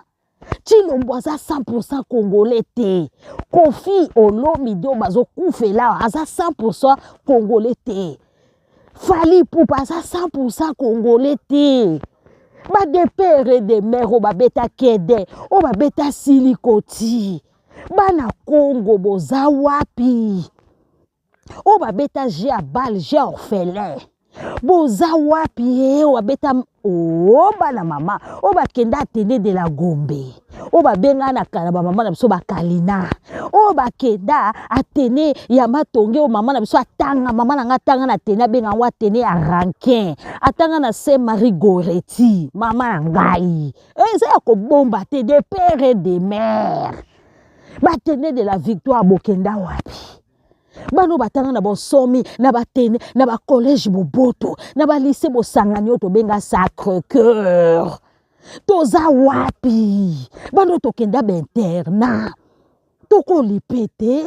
Chilombo aza 100% congolais te Kofi Olomide bazo kufela aza 100% congolais te Fally Ipupa aza 100% congolais te ba de père de mère ba beta kede o ba beta silikoti bana Congo boza wapi o ba beta Gia bal Gia orphelin boza wapi o beta o bana mama o ba kenda tene de la Gombe o ba benga na kana ba mama na biso ba Kalina o ba kenda atene ya matonge o mama na biso atanga mama na ngatanga na tene benga wa tene ya Rankin atanga na Saint Marie Goretti mama ngai eza ko bomba te de père et de mère batene de la victoire bokenda wapi bano batanga na bonsomi na batene na ba collège boboto na ba lycée bosangani to benga Sacré-Cœur toza wapi bano tokenda benterna toko lipete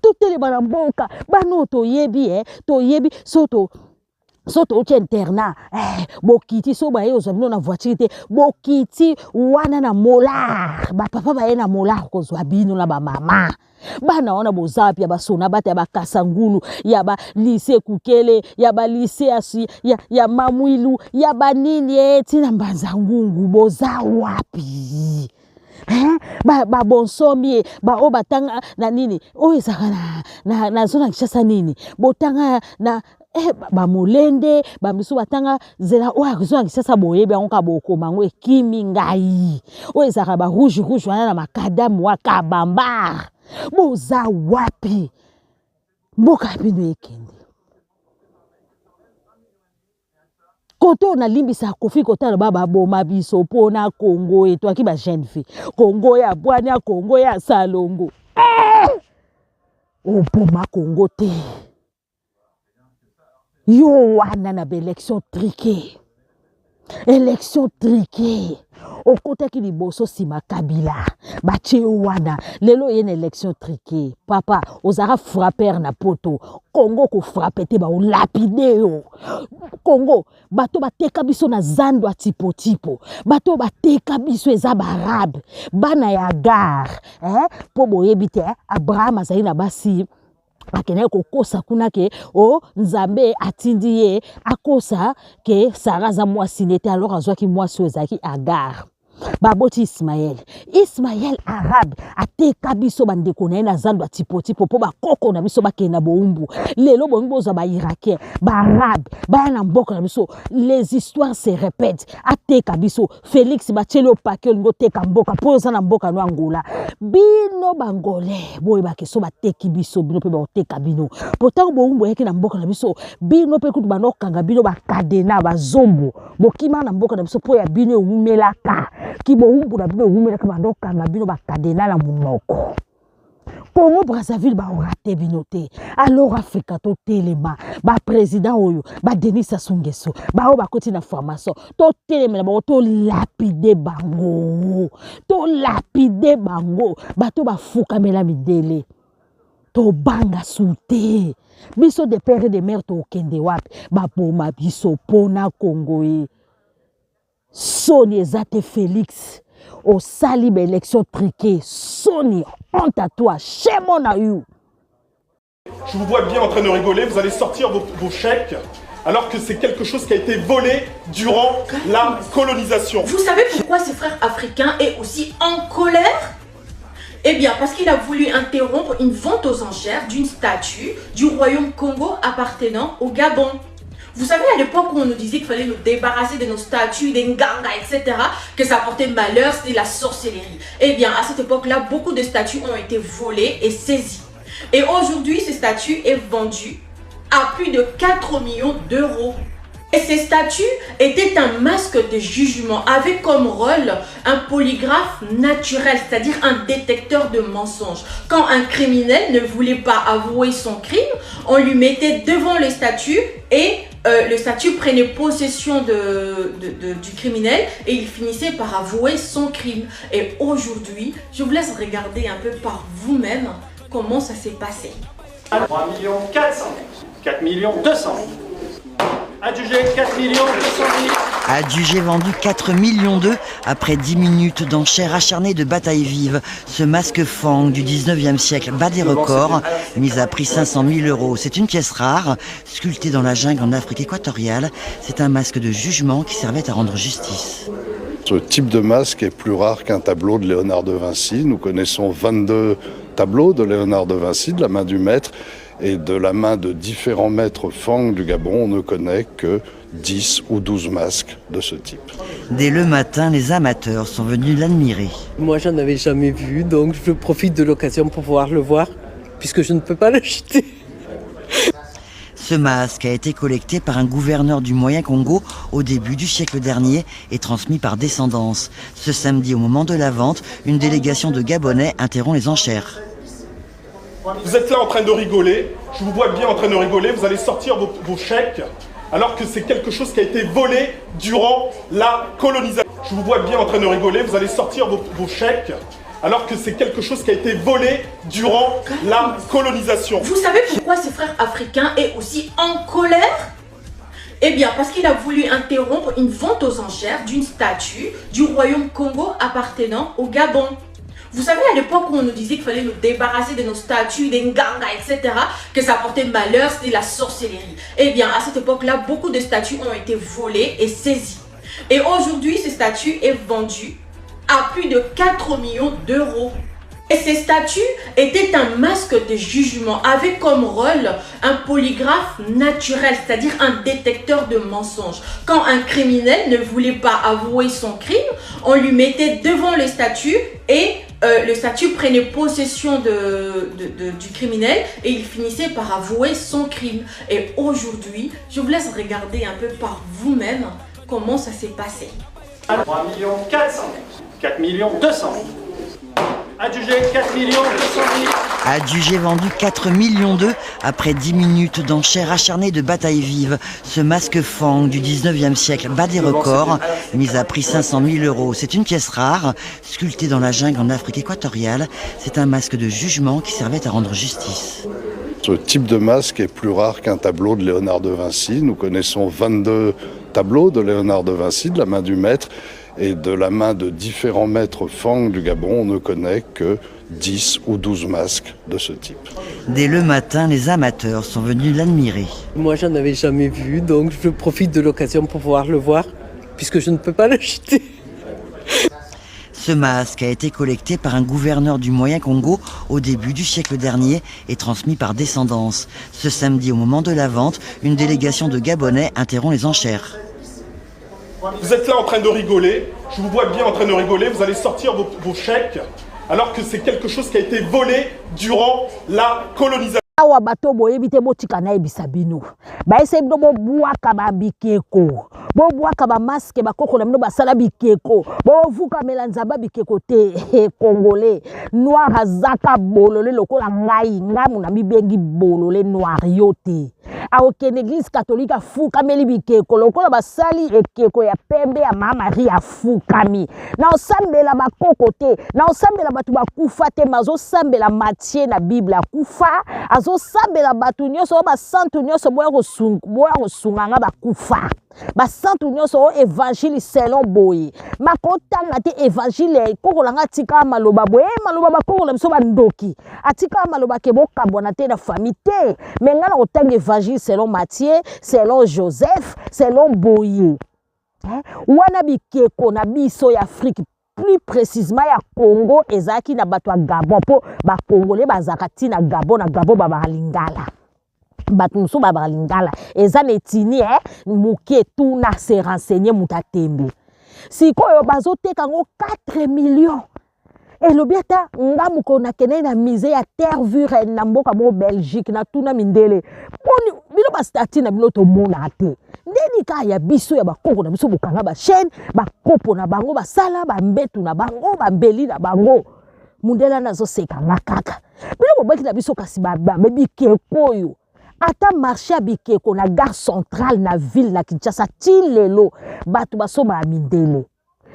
totele bana mboka bano toyebi soto internat bokiti so baye ozwa na voiture te bokiti wana na molar ba papa baye na molar kozwa bino na ba mama bana wana bozapi ya basona bata ya bakasangulu ya ba lycée Kukele ya ba lycée asi ya Mamwilu ya banini eti na Mbanzangungu boza wapi ba bonsomi ba o batanga na nini o ezaka na zona Kinshasa nini botanga na ba molende ba miso batanga zela o zona Kinshasa boyebi yango ka bokoma ngo ekimi ngai o ezaka ba rouge wana na makadamu wa kabamba boza wapi mboka bino ekende koto na limbisa kofi kotala baba boma biso pona Congo eto aki ba jeune fille Congo ya bwana Congo ya salongo opoma Congo te yo wana na élection triquée okotaki liboso sima Kabila bache wana lelo yene élection triquée papa ozara frapper na poto Congo ko frapper te ba lapide yo Congo bato bateka biso na zando tipo bato bateka biso eza barabe bana ya gare po boyebi te Abraham azali na basi akene kokosa kuna ke nzambe atindi ye akosa ke Sara za mwasi nete alors azwaki mwasi ozaki Agar baboti Ismaël arabe ateka biso bandeko na na zando tipo po bakoko na biso bakena boumbu lelo bongo za ba irakien ba arabe ba na mboka na biso les histoires se répètent ateka biso Félix bachelo paquet ngo teka mboka poza na mboka no Angola bino bangolais boy bakeso bateki biso bino pe ba oteka bino pourtant boumbu yake na mboka na biso bino pe kutu banokanga bino bakadena bazombo bokima na mboka na biso po ya bino umelaka kibo umbu na bino umela kama ndoka na bino bakadena na munoko Congo Brazzaville ba orate bino te alors Afrika to telema ba président oyo ba Denis Sassou Nguesso ba o bakoti na formation to telema ba to lapide bango bato bafukamela midele to banga sute biso de père et de mère to kende wapi ba boma biso pona Congo Soni ezate Félix au sali élection triquée Soni honte à toi chez mon aïou. Je vous vois bien en train de rigoler, vous allez sortir vos chèques alors que c'est quelque chose qui a été volé durant la colonisation. Vous savez pourquoi ce frère africain est aussi en colère? Eh bien, parce qu'il a voulu interrompre une vente aux enchères d'une statue du royaume Congo appartenant au Gabon. Vous savez, à l'époque où on nous disait qu'il fallait nous débarrasser de nos statues, des nganga, etc., que ça portait malheur, c'était la sorcellerie. Eh bien, à cette époque-là, beaucoup de statues ont été volées et saisies. Et aujourd'hui, ces statues est vendues à plus de 4 millions d'euros. Et ces statues étaient un masque de jugement avec comme rôle un polygraphe naturel, c'est-à-dire un détecteur de mensonges. Quand un criminel ne voulait pas avouer son crime, on lui mettait devant le statut et le statut prenait possession du criminel et il finissait par avouer son crime. Et aujourd'hui, je vous laisse regarder un peu par vous-même comment ça s'est passé. 3 400 000, 4 200 000. Adjugé 4 200 000. Adjugé vendu 4 millions d'eux après 10 minutes d'enchères acharnées de bataille vive. Ce masque Fang du 19e siècle bat des records, mis à prix 500 000 euros. C'est une pièce rare, sculptée dans la jungle en Afrique équatoriale. C'est un masque de jugement qui servait à rendre justice. Ce type de masque est plus rare qu'un tableau de Léonard de Vinci. Nous connaissons 22 tableaux de Léonard de Vinci, de la main du maître. Et de la main de différents maîtres Fang du Gabon, on ne connaît que 10 ou 12 masques de ce type. Dès le matin, les amateurs sont venus l'admirer. Moi, j'en avais jamais vu, donc je profite de l'occasion pour pouvoir le voir, puisque je ne peux pas l'acheter. Ce masque a été collecté par un gouverneur du Moyen Congo au début du siècle dernier et transmis par descendance. Ce samedi, au moment de la vente, une délégation de Gabonais interrompt les enchères. Vous êtes là en train de rigoler, je vous vois bien en train de rigoler, vous allez sortir vos chèques, alors que c'est quelque chose qui a été volé durant la colonisation. Je vous vois bien en train de rigoler, vous allez sortir vos chèques, alors que c'est quelque chose qui a été volé durant la colonisation. Vous savez pourquoi ce frère africain est aussi en colère? Eh bien, parce qu'il a voulu interrompre une vente aux enchères d'une statue du royaume Congo appartenant au Gabon. Vous savez, à l'époque où on nous disait qu'il fallait nous débarrasser de nos statues, des nganga, etc., que ça portait malheur, c'était la sorcellerie. Eh bien, à cette époque-là, beaucoup de statues ont été volées et saisies. Et aujourd'hui, ces statues est vendues à plus de 4 millions d'euros. Et ces statues étaient un masque de jugement avec comme rôle un polygraphe naturel, c'est-à-dire un détecteur de mensonges. Quand un criminel ne voulait pas avouer son crime, on lui mettait devant les statues et le statut prenait possession du criminel et il finissait par avouer son crime. Et aujourd'hui, je vous laisse regarder un peu par vous-même comment ça s'est passé. 3 400 000, 4 200 000. Adjugé 4 200 000. Adjugé vendu 4 millions d'eux après 10 minutes d'enchères acharnées de bataille vive. Ce masque Fang du 19e siècle bat des records, mis à prix 500 000 euros. C'est une pièce rare, sculptée dans la jungle en Afrique équatoriale. C'est un masque de jugement qui servait à rendre justice. Ce type de masque est plus rare qu'un tableau de Léonard de Vinci. Nous connaissons 22 tableaux de Léonard de Vinci, de la main du maître. Et de la main de différents maîtres Fang du Gabon, on ne connaît que 10 ou 12 masques de ce type. Dès le matin, les amateurs sont venus l'admirer. Moi, j'en avais jamais vu, donc je profite de l'occasion pour pouvoir le voir, puisque je ne peux pas l'acheter. Ce masque a été collecté par un gouverneur du Moyen Congo au début du siècle dernier et transmis par descendance. Ce samedi, au moment de la vente, une délégation de Gabonais interrompt les enchères. Vous êtes là en train de rigoler, je vous vois bien en train de rigoler, vous allez sortir vos chèques, alors que c'est quelque chose qui a été volé durant la colonisation. Awa bato boyebi te botika na ebisa bino ba ese bino bo bwaka ba bikeko bo bwaka ba masque ba koko na bino basala bikeko bo vuka melanzaba bikeko te congolais noir azaka bolole lokola ngai ngamu na mibengi bolole noir yote aokende église catholique afuka meli bikeko lokola basali ekeko ya pembe ya mama Marie afukami na osambela bakoko te na osambela batu bakufa te mazo sambela Matthieu na Bible akufa azosambela batu nyonso ba santu nyonso boya kosunga nga bakufa ba santu nyonso o évangile selon boye makotanga te évangile kokolanga tika maloba boye maloba bakokola biso bandoki atika maloba ke bokabwana te na famille te menga na kotanga évangile selon Matthieu selon Joseph selon boye wana bikeko na biso ya Afrique plus précisément ya Congo ezaki na bato ya Gabon po ba Congolais bazakati na Gabon babalingala bato musu babalingala eza netini muke tu na se renseigner mutatembe sikoyo bazoteka ngo 4 millions et lobiata ngamu ko na kene na musée ya terre vue na mboka mo Belgique na tuna mindele poni bilo ba stati na bilo to mona te ndeni ka ya biso ya bakoko na biso bukanga ba chaîne ba kopo na bango ba sala ba mbetu na bango ba mbeli na bango mundela nazo seka makaka bilo bobaki na biso kasi ba bikeko yo ata marché ya bikeko na gare centrale na ville na Kinshasa tilelo batu basoma mindele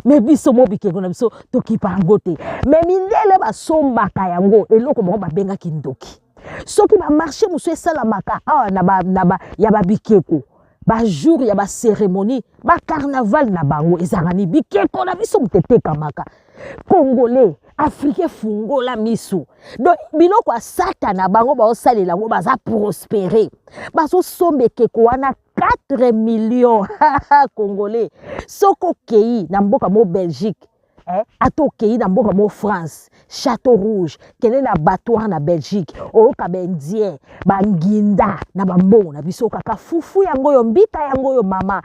mais biso mo bikeko na biso tokipa yango te mais mindele basombaka yango eloko mo babenga kindoki soki ba marché musu esalamaka awa na ya ba bikeko ba jour ya ba cérémonie ba carnaval na bango ezangani bikeko na biso muteteka maka congolais africain fungola misu donc biloko asata na bango ba osalela ngo baza prospérer bazo sombe keko wana 4 millions congolais soko kei na mboka mo Belgique ato kei na mboka mo France Château Rouge kene na batoire na Belgique oyoka bendien banginda na bambongo na biso kaka fufu yango yo mbita yango yo mama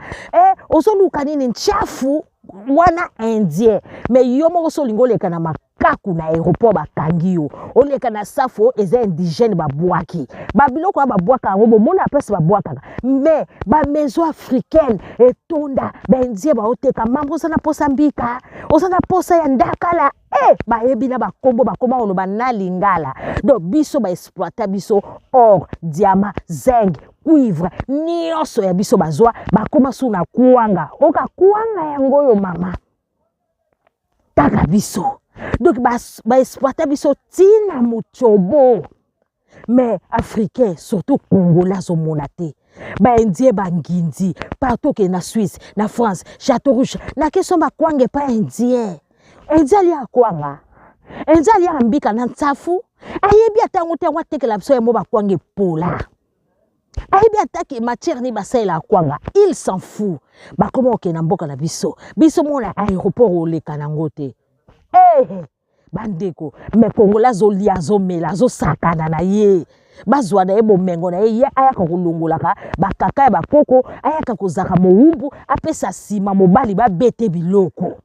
ozoluka nini nchafu wana indien mais yo moko solingo leka na kaku na aéroport bakangi yo oleka na safo eza indigène babwaki babiloko babwaka ngo bomona apesi babwaka mais ba maison africaine etonda bendie baoteka mambo osana posa mbika osana posa ya ndakala bayebi na bakombo bakoma oloba na lingala donc biso baexploita biso or diamant zinc cuivre nyonso ya biso bazwa bakoma su na kuanga oka kuanga yango oyo mama taka biso donc baexploita biso tina muchobo mais africain surtout congolais azomona te baindien bangindi partout ke na Suisse na France Château Rouge na keso bakuanga pa indien ali akwanga ali ambika na nsafu ayebi atango te watekela biso ya mo bakuanga pola ayebi ataki matière ni basala akwanga il s'en fout bakoma oke na mboka na biso mona aéroport oleka nango te bandeko me kongola zolia zomela zosakana na ye bazwa na ye bomengo na ye ayaka kolongolaka bakaka ya bakoko ayaka kozaka mowumbu apesa sima mobali babete biloko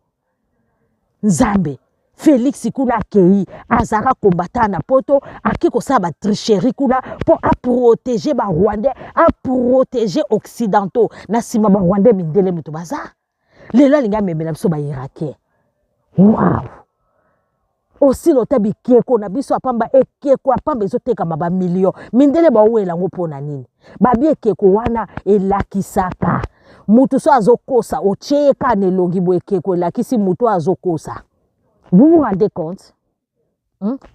Nzambe Félix kuna kei azaka combattant na poto aki kosala ba tricherie kuna pour protéger ba Rwandais protéger occidentaux na sima ba Rwandais mindele muto baza lelo linga memela biso ba Irakais wow aussi lotabi keko na biso apamba ekeko apamba ezoteka ba million mindele ba wela ngo pona nini babi ekeko wana elakisaka mutu so azokosa ocheka nelongi bo ekeko elakisi mutu azokosa. Vous vous rendez compte?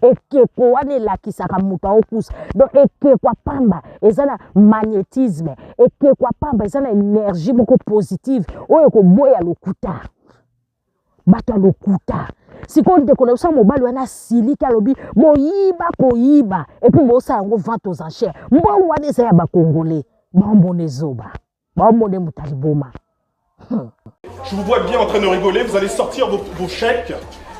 Ekeko wana elakisaka mutu aokusa donc ekeko apamba ezana magnétisme ekeko apamba ezana énergie moko positive oyo koboya lokuta bato lokuta siko ndekona usa mobali wana siliki alobi boyiba koyiba et puis bosala yango vente aux enchères mbongo wana eza ya bakongolais bambone zoba bambone mutaliboma. Je vous vois bien en train de rigoler, vous allez sortir vos chèques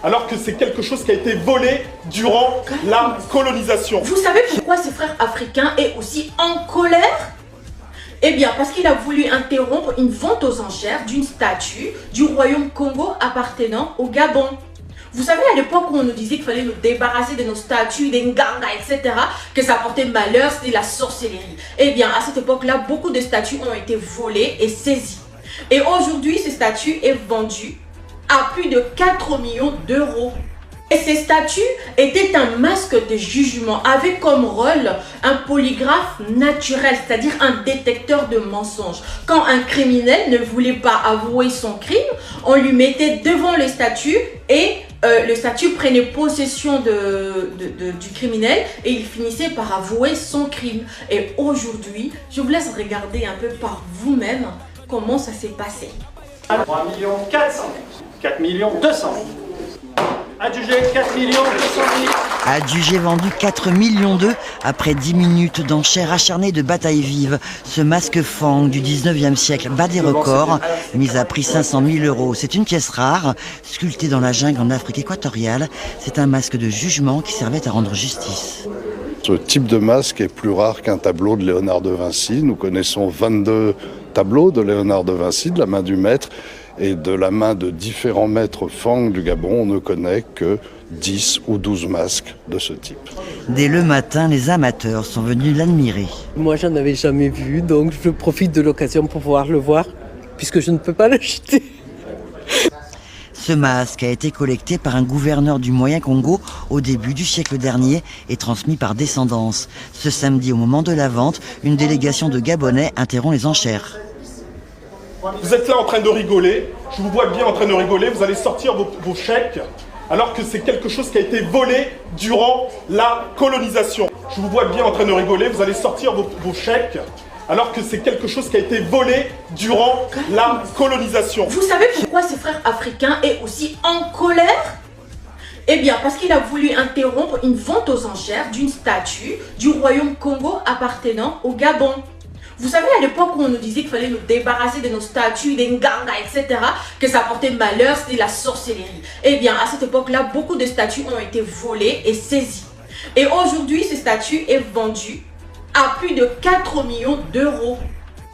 alors que c'est quelque chose qui a été volé durant la colonisation. Vous savez pourquoi ce frère africain est aussi en colère? Eh bien, parce qu'il a voulu interrompre une vente aux enchères d'une statue du royaume Congo appartenant au Gabon. Vous savez, à l'époque où on nous disait qu'il fallait nous débarrasser de nos statues, des nganga, etc., que ça portait malheur, c'était la sorcellerie. Eh bien, à cette époque-là, beaucoup de statues ont été volées et saisies. Et aujourd'hui, ces statues est vendues à plus de 4 millions d'euros. Et ces statues étaient un masque de jugement avec comme rôle un polygraphe naturel, c'est-à-dire un détecteur de mensonges. Quand un criminel ne voulait pas avouer son crime, on lui mettait devant le statut et le statut prenait possession du criminel et il finissait par avouer son crime. Et aujourd'hui, je vous laisse regarder un peu par vous-même comment ça s'est passé. 3 400 000, 4 200 000. Adjugé 4 200 000. Adjugé vendu 4 millions d'eux après 10 minutes d'enchères acharnées de bataille vive. Ce masque Fang du 19e siècle bat des records, mise à prix 500 000 euros. C'est une pièce rare, sculptée dans la jungle en Afrique équatoriale. C'est un masque de jugement qui servait à rendre justice. Ce type de masque est plus rare qu'un tableau de Léonard de Vinci. Nous connaissons 22 tableaux de Léonard de Vinci, de la main du maître. Et de la main de différents maîtres Fang du Gabon, on ne connaît que 10 ou 12 masques de ce type. Dès le matin, les amateurs sont venus l'admirer. Moi, j'en avais jamais vu, donc je profite de l'occasion pour pouvoir le voir, puisque je ne peux pas l'acheter. Ce masque a été collecté par un gouverneur du Moyen-Congo au début du siècle dernier et transmis par descendance. Ce samedi, au moment de la vente, une délégation de Gabonais interrompt les enchères. Vous êtes là en train de rigoler, je vous vois bien en train de rigoler, vous allez sortir vos chèques alors que c'est quelque chose qui a été volé durant la colonisation. Je vous vois bien en train de rigoler, vous allez sortir vos chèques alors que c'est quelque chose qui a été volé durant la colonisation. Vous savez pourquoi ce frère africain est aussi en colère? Eh bien, parce qu'il a voulu interrompre une vente aux enchères d'une statue du royaume Congo appartenant au Gabon. Vous savez, à l'époque où on nous disait qu'il fallait nous débarrasser de nos statues, des nganga, etc., que ça portait malheur, c'était la sorcellerie. Eh bien, à cette époque-là, beaucoup de statues ont été volées et saisies. Et aujourd'hui, ces statues est vendues à plus de 4 millions d'euros.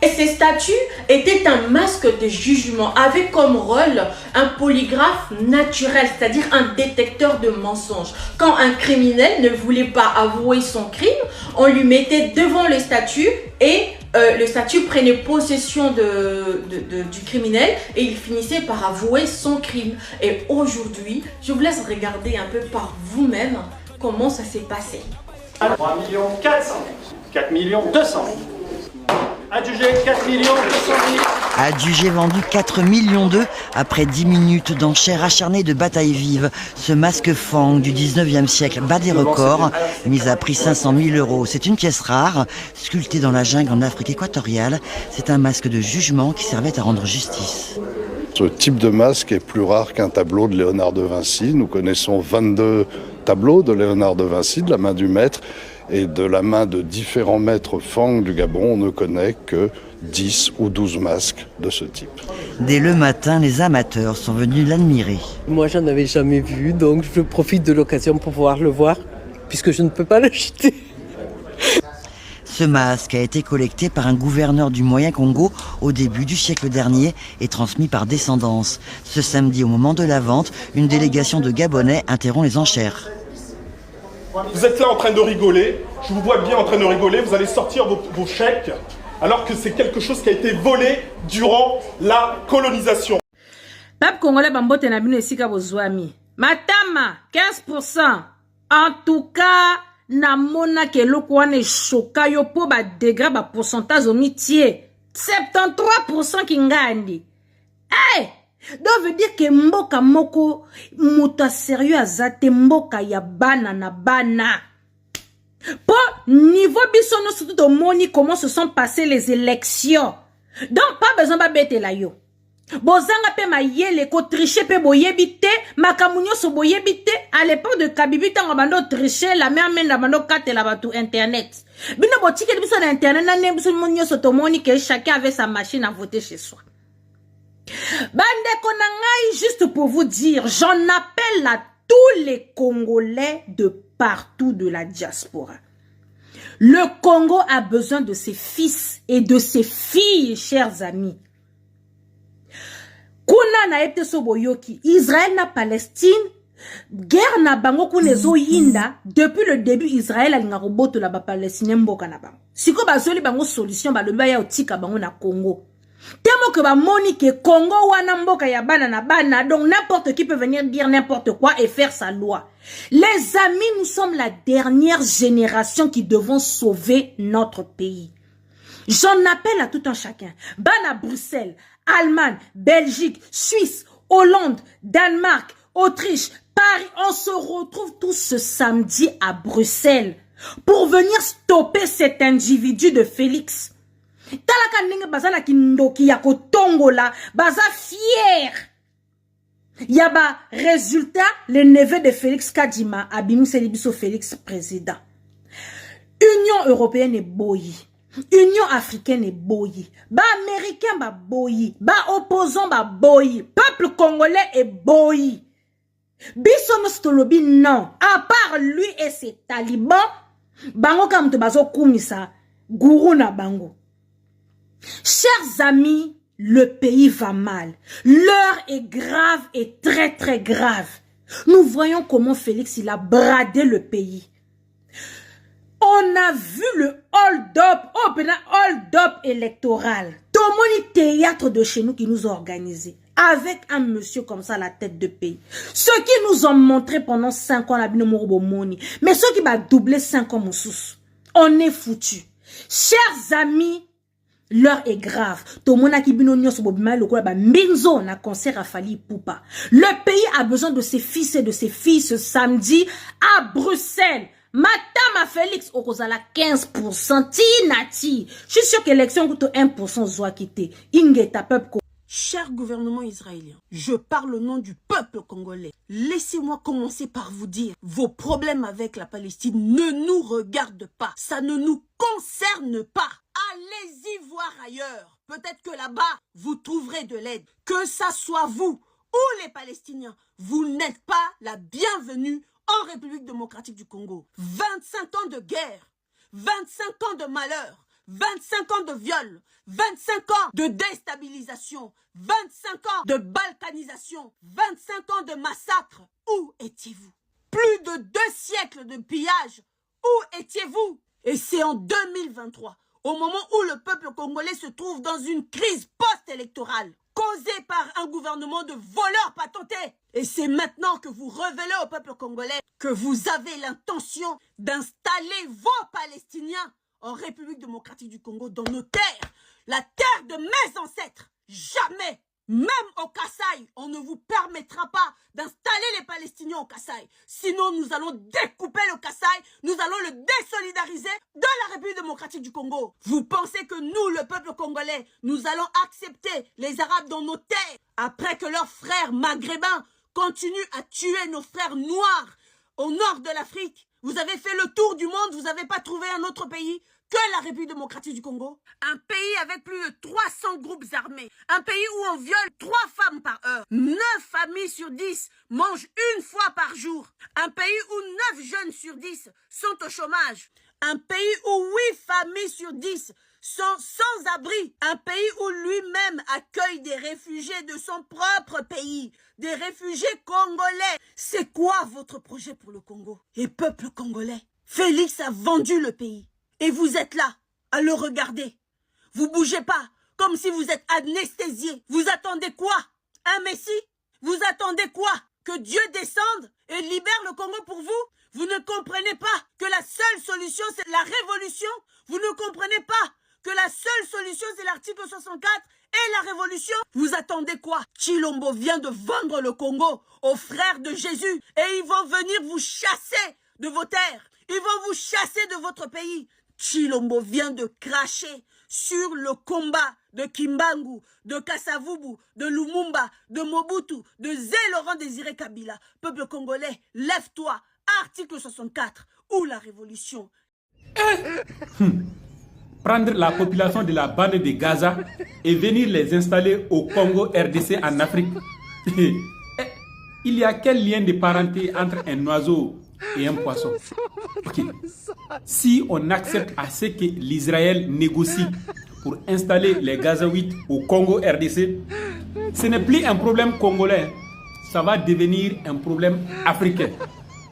Et ces statues étaient un masque de jugement avec comme rôle un polygraphe naturel, c'est-à-dire un détecteur de mensonges. Quand un criminel ne voulait pas avouer son crime, on lui mettait devant le statut et le statut prenait possession du criminel et il finissait par avouer son crime. Et aujourd'hui, je vous laisse regarder un peu par vous-même comment ça s'est passé. 3 400 000, 4 200 000. Adjugé 4 200 000. Adjugé vendu 4 millions d'œufs après 10 minutes d'enchères acharnées de bataille vive. Ce masque Fang du 19e siècle bat des records, mise à prix 500 000 euros. C'est une pièce rare, sculptée dans la jungle en Afrique équatoriale. C'est un masque de jugement qui servait à rendre justice. Ce type de masque est plus rare qu'un tableau de Léonard de Vinci. Nous connaissons 22 tableaux de Léonard de Vinci, de la main du maître. Et de la main de différents maîtres Fang du Gabon, on ne connaît que 10 ou 12 masques de ce type. Dès le matin, les amateurs sont venus l'admirer. Moi, j'en avais jamais vu, donc je profite de l'occasion pour pouvoir le voir, puisque je ne peux pas l'acheter. Ce masque a été collecté par un gouverneur du Moyen-Congo au début du siècle dernier et transmis par descendance. Ce samedi, au moment de la vente, une délégation de Gabonais interrompt les enchères. Vous êtes là en train de rigoler, je vous vois bien en train de rigoler, vous allez sortir vos chèques, alors que c'est quelque chose qui a été volé durant la colonisation. Peuple congolais bambote na bino esika bozwami. Matama 15%. En tout cas, na mona ke loko wana choka yo po ba degré ba pourcentage au mitié. 73% kingandi. Hey! Donc veut dire que mboka moko muta sérieux azate mboka ya bana na bana. Pour niveau bisono surtout de moni comment se sont passées les élections. Donc pas besoin ba bete la yo. Bozanga pe ma yele ko tricher pe boyebite makamunyo so boyebite à l'époque de Kabibi tango bando tricher la mère menda bando kate la batu internet. Bino botike biso na internet na ne biso monyo so to moni que chacun avait sa machine à voter chez soi. Bande Konangai, juste pour vous dire, j'en appelle à tous les Congolais de partout de la diaspora. Le Congo a besoin de ses fils et de ses filles, chers amis. Kuna na ete soboyoki, Israël na Palestine, guerre na bango kunezo yinda, depuis le début Israël a lingaroboto la ba Palestinien mboka na bango. Siko bazoli bango solution ba loba ya otika bango na Congo. Temo que ba monique Congo wana mboka ya bana na bana, donc n'importe qui peut venir dire n'importe quoi et faire sa loi. Les amis, nous sommes la dernière génération qui devons sauver notre pays. J'en appelle à tout un chacun. Bana Bruxelles, Allemagne, Belgique, Suisse, Hollande, Danemark, Autriche, Paris, on se retrouve tous ce samedi à Bruxelles pour venir stopper cet individu de Félix. Talaka ndenge baza na kindoki ya kotongola, baza fier. Yaba résultat, le neveu de Félix Kadima, Abimou Selibiso Félix président. Union européenne est boyi. Union africaine est boyi. Ba américain ba boyi. Ba opposant ba boyi. Peuple congolais est boyi. Biso nostolobi non. À part lui et ses talibans, bango kam te bazo kumisa, gourou na bango. Chers amis, le pays va mal. L'heure est grave et très très grave. Nous voyons comment Félix il a bradé le pays. On a vu le hold-up électoral. Tout le monde théâtre de chez nous qui nous a organisé. Avec un monsieur comme ça à la tête de pays. Ceux qui nous ont montré pendant 5 ans la Binomorobo Moni. Mais ceux qui va doubler 5 ans Moussous. On est foutus. Chers amis, l'heure est grave. Le pays a besoin de ses fils et de ses filles ce samedi à Bruxelles. Matama Félix Okozala 15%. Tinati. Je suis sûr que l'élection coûte 1% zoa quitté. Ingeta peuple. Cher gouvernement israélien, je parle au nom du peuple congolais. Laissez-moi commencer par vous dire, vos problèmes avec la Palestine ne nous regardent pas. Ça ne nous concerne pas. Allez-y voir ailleurs. Peut-être que là-bas, vous trouverez de l'aide. Que ça soit vous ou les Palestiniens, vous n'êtes pas la bienvenue en République démocratique du Congo. 25 ans de guerre, 25 ans de malheur, 25 ans de viol, 25 ans de déstabilisation, 25 ans de balkanisation, 25 ans de massacre. Où étiez-vous? Plus de 2 siècles de pillage. Où étiez-vous? Et c'est en 2023, au moment où le peuple congolais se trouve dans une crise post-électorale, causée par un gouvernement de voleurs patentés. Et c'est maintenant que vous révélez au peuple congolais que vous avez l'intention d'installer vos Palestiniens en République démocratique du Congo dans nos terres, la terre de mes ancêtres. Jamais, même au Kasaï, on ne vous permettra pas d'installer les Palestiniens au Kasaï. Sinon, nous allons découper le Kasaï, nous allons le désolidariser de la République démocratique du Congo. Vous pensez que nous, le peuple congolais, nous allons accepter les Arabes dans nos terres après que leurs frères maghrébins continuent à tuer nos frères noirs au nord de l'Afrique? Vous avez fait le tour du monde, vous n'avez pas trouvé un autre pays que la République démocratique du Congo? Un pays avec plus de 300 groupes armés. Un pays où on viole 3 femmes par heure. 9 familles sur 10 mangent 1 fois par jour. Un pays où 9 jeunes sur 10 sont au chômage. Un pays où 8 familles sur 10 sont sans abri. Un pays où lui-même accueille des réfugiés de son propre pays. Des réfugiés congolais. C'est quoi votre projet pour le Congo? Et peuple congolais, Félix a vendu le pays. Et vous êtes là, à le regarder. Vous bougez pas, comme si vous êtes anesthésié. Vous attendez quoi? Un messie? Vous attendez quoi? Que Dieu descende et libère le Congo pour vous? Vous ne comprenez pas que la seule solution, c'est la révolution? Vous ne comprenez pas que la seule solution, c'est l'article 64 et la révolution? Vous attendez quoi? Tshilombo vient de vendre le Congo aux frères de Jésus et ils vont venir vous chasser de vos terres. Ils vont vous chasser de votre pays. Tshilombo vient de cracher sur le combat de Kimbangu, de Kasavubu, de Lumumba, de Mobutu, de Zé Laurent Désiré Kabila. Peuple congolais, lève-toi. Article 64 ou la révolution. Prendre la population de la bande de Gaza et venir les installer au Congo RDC en Afrique. Il y a quel lien de parenté entre un oiseau et un poisson? Okay. Si on accepte à ce que l'Israël négocie pour installer les Gazaouites au Congo RDC, ce n'est plus un problème congolais, ça va devenir un problème africain.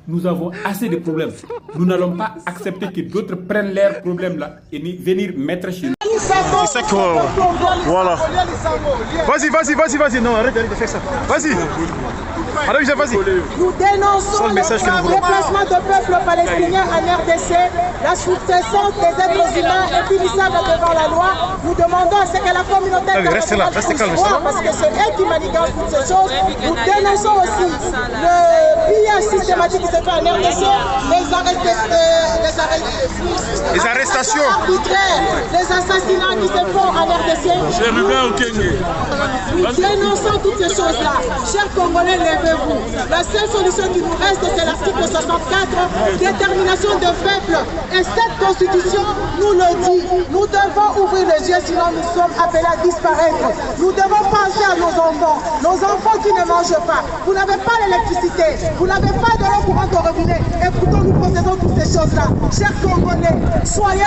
Nous avons assez de problèmes. Nous n'allons pas accepter que d'autres prennent leurs problèmes là et venir mettre chez nous. C'est ça que... Voilà. Vas-y. Non, arrête de faire ça. Vas-y. Vas-y. Nous dénonçons le déplacement de peuple palestinien en RDC, la sous-traitance des êtres humains impérissables devant la loi. Nous demandons à ce que la communauté internationale puisse voir, parce que c'est eux qui manigancent toutes ces choses. Nous dénonçons aussi le pillage systématique qui se fait en RDC, les arrestations arbitraires, les assassinats qui se font en RDC. Nous dénonçons toutes ces choses-là. Chers Congolais, levez-vous. La seule solution qui nous reste, c'est l'article 64, détermination de peuple. Et cette constitution nous le dit. Nous devons ouvrir les yeux, sinon nous sommes appelés à disparaître. Nous devons penser à nos enfants qui ne mangent pas. Vous n'avez pas l'électricité, vous n'avez pas de l'eau courante au robinet. Et pourtant nous possédons toutes ces choses-là. Chers Congolais, soyez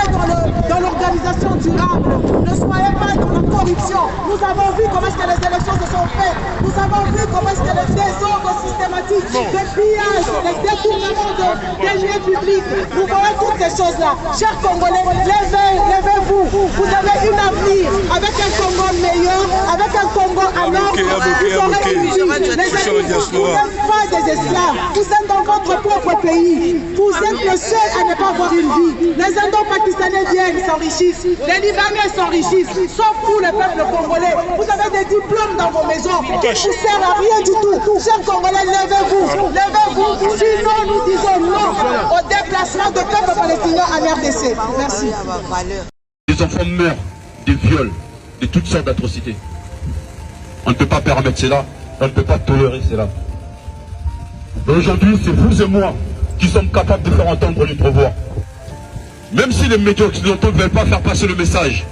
dans l'organisation durable. Ne soyez pas dans la corruption. Nous avons vu comment est-ce que les élections se sont faites. Nous avons vu comment est-ce que les désordres systématiques, les pillages, les détournements des lieux publics. Nous voyons toutes ces choses-là. Chers Congolais, levez-vous. Vous avez un avenir avec un Congo meilleur, avec un Congo en or. Vous aurez une vie. Les amis, vous n'êtes pas des esclaves. Vous êtes dans votre propre pays. Vous êtes le seul à ne pas avoir une vie. Les Indo-Pakistanais viennent, s'enrichissent. Les Libanais s'enrichissent. Sauf vous, le peuple congolais. Vous avez des diplômes dans vos maisons. Vous ne servez à rien du tout. Chers Congolais, levez-vous. Levez-vous. Sinon, nous disons non au déplacement de peuple palestinien en RDC. Merci. Les enfants meurent de viols, de toutes sortes d'atrocités. On ne peut pas permettre cela. On ne peut pas tolérer cela. Aujourd'hui, c'est vous et moi qui sommes capables de faire entendre notre voix. Même si les médias occidentaux ne veulent pas faire passer le message,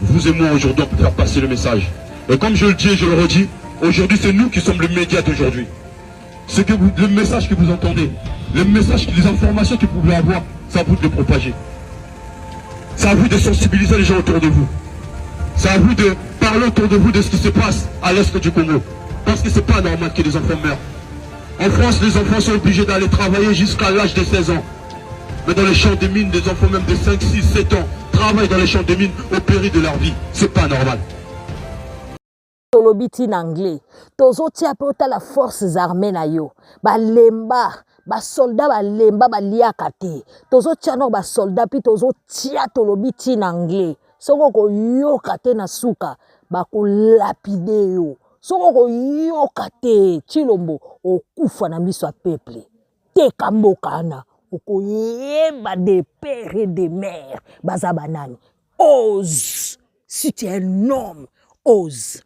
vous et moi aujourd'hui on peut faire passer le message. Et comme je le dis et je le redis, aujourd'hui c'est nous qui sommes les médias d'aujourd'hui. C'est que le message que vous entendez, les informations que vous pouvez avoir, c'est à vous de les propager. C'est à vous de sensibiliser les gens autour de vous. C'est à vous de parler autour de vous de ce qui se passe à l'est du Congo. Parce que c'est pas normal que les enfants meurent. En France, les enfants sont obligés d'aller travailler jusqu'à l'âge de 16 ans. Mais dans les champs de mines, des enfants même de 5, 6, 7 ans travaillent dans les champs de mines au péril de leur vie. C'est pas normal. Tolobiti en anglais. Tozo tiapota la forces armées na yo. Ba lemba, ba soldat ba lemba ba liakate. Tozo tiano ba soldat pi tozo tia tolobiti en anglais. Soko ko yokate na suka ba ko lapide yo. Soko ko yokate Chilombo okufa na miso a peuple. Teka mboka na okoyeba des pères et des mères bazabanani. Ose, si tu es un homme, ose.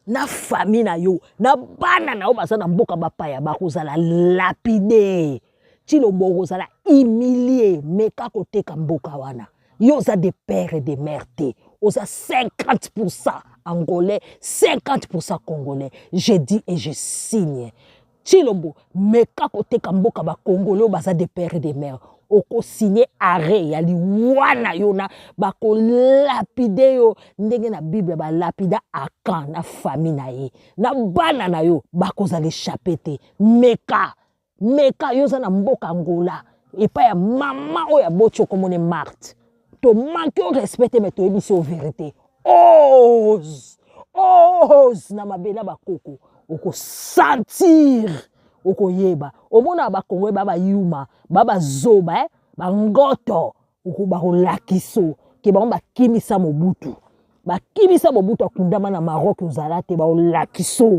Na famille na yo, na bana na yo baza na mboka bapaya bakozala lapide. Chilombo kozala humilié, meka koteka mboka wana. Yo za des pères et des mères te. Oza 50% angolais, 50% congolais. Je dis et je signe. Chilombo, meka koteka mboka ba congolais baza des pères et des mères. Oko signé arrêt yali wana yona bako lapide yo ndenge na Bible ba lapida akan na famille na ye na bana na yo bako za l'échapper te meka yo za na mboka Angola et pas ya mama o ya botcho comme on est Marthe to manque au respect mais to ebisi au vérité ose na mabela bakoko oko sentir oko yeba omona bakongwe baba yuma baba zoba bangoto oko bakolakiso ke ba kimisa Mobutu akundama na Maroc ozalate bakolakiso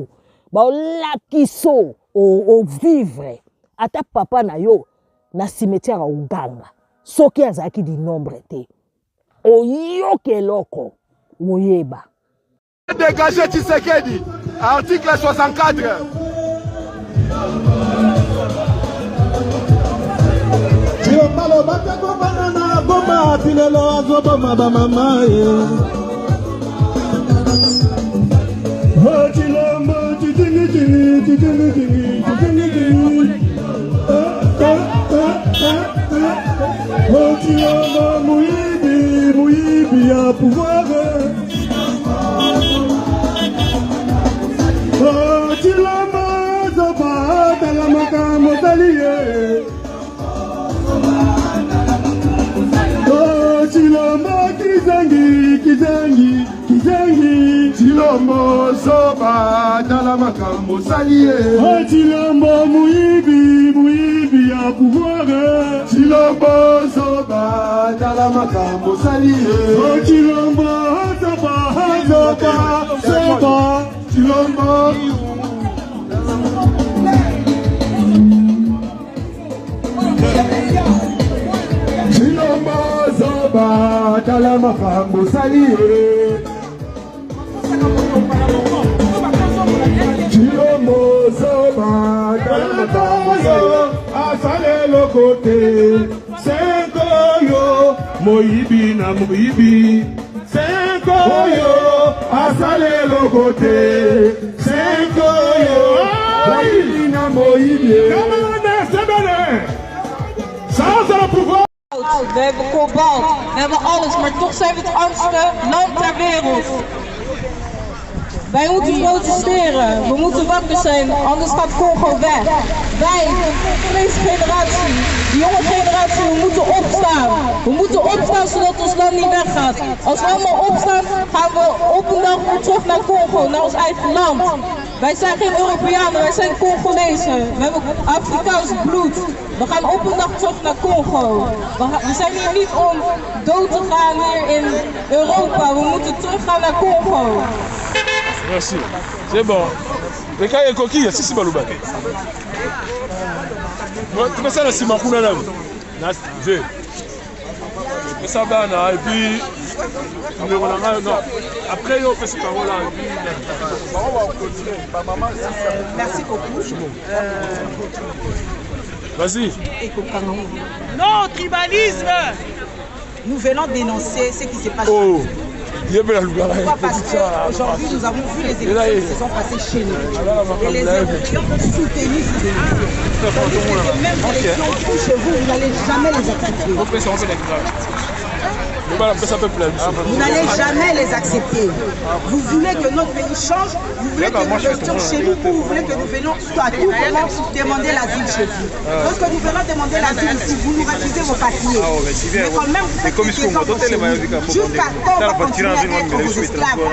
o vivre ata papa na yo na cimetière à Uganda soki azaki di nombre te oyoke loko oyeba dégager Tshisekedi article 64 Malo batako banana bomba pilelo azobo mama ye. Hachilamba titini. Hachilamba muibi ya pouvoir. Hachilamba zoba talamaka motaliye. Chilombo kizangi Chilombo soba tala makambo salie Chilombo muibi ya pouvoir Chilombo soba tala makambo salie Chilombo soba Chilombo Tala makambo salie Chilombo soba tala makambo salie asale lokote senko yo moibi na moibi senko yo asale lokote senko yo moibi na moibi Camerounais sebele sans pouvoir. We hebben kobalt, we hebben alles, maar toch zijn we het armste land ter wereld. Wij moeten protesteren, we moeten wakker zijn, anders gaat Congo weg. Wij, deze generatie, de jonge generatie, we moeten opstaan. We moeten opstaan zodat ons land niet weggaat. Als we allemaal opstaan, gaan we op een dag weer terug naar Congo, naar ons eigen land. Wij zijn geen Europeanen, wij zijn Congolezen. We hebben Afrikaans bloed. We gaan op een dag terug naar Congo. We zijn hier niet om dood te gaan hier in Europa. We moeten teruggaan naar Congo. Merci. C'est bon. Les cas et coquilles, c'est si balouba. Tu mets ça dans Sima Kuna là. Je. Et ça va, et puis. Non. Après, on fait ces paroles-là. Merci beaucoup. Vas-y. Non, tribalisme. Nous venons dénoncer ce qui s'est passé. Pourquoi? Parce qu'aujourd'hui, nous avons vu les élections qui se sont passées chez nous. Et les Européens ont soutenu ces élections. Même les élections chez vous, vous n'allez jamais les attaquer. Vous n'allez jamais les accepter. Vous voulez que notre pays change, vous voulez que nous restions chez nous ou vous voulez que nous venions à tout moment demander l'asile chez vous. Lorsque nous venons demander l'asile ici, vous nous refusez vos papiers. Mais quand même, vous faites des exemples chez nous. Jusqu'à quand on va continuer à être vos esclaves?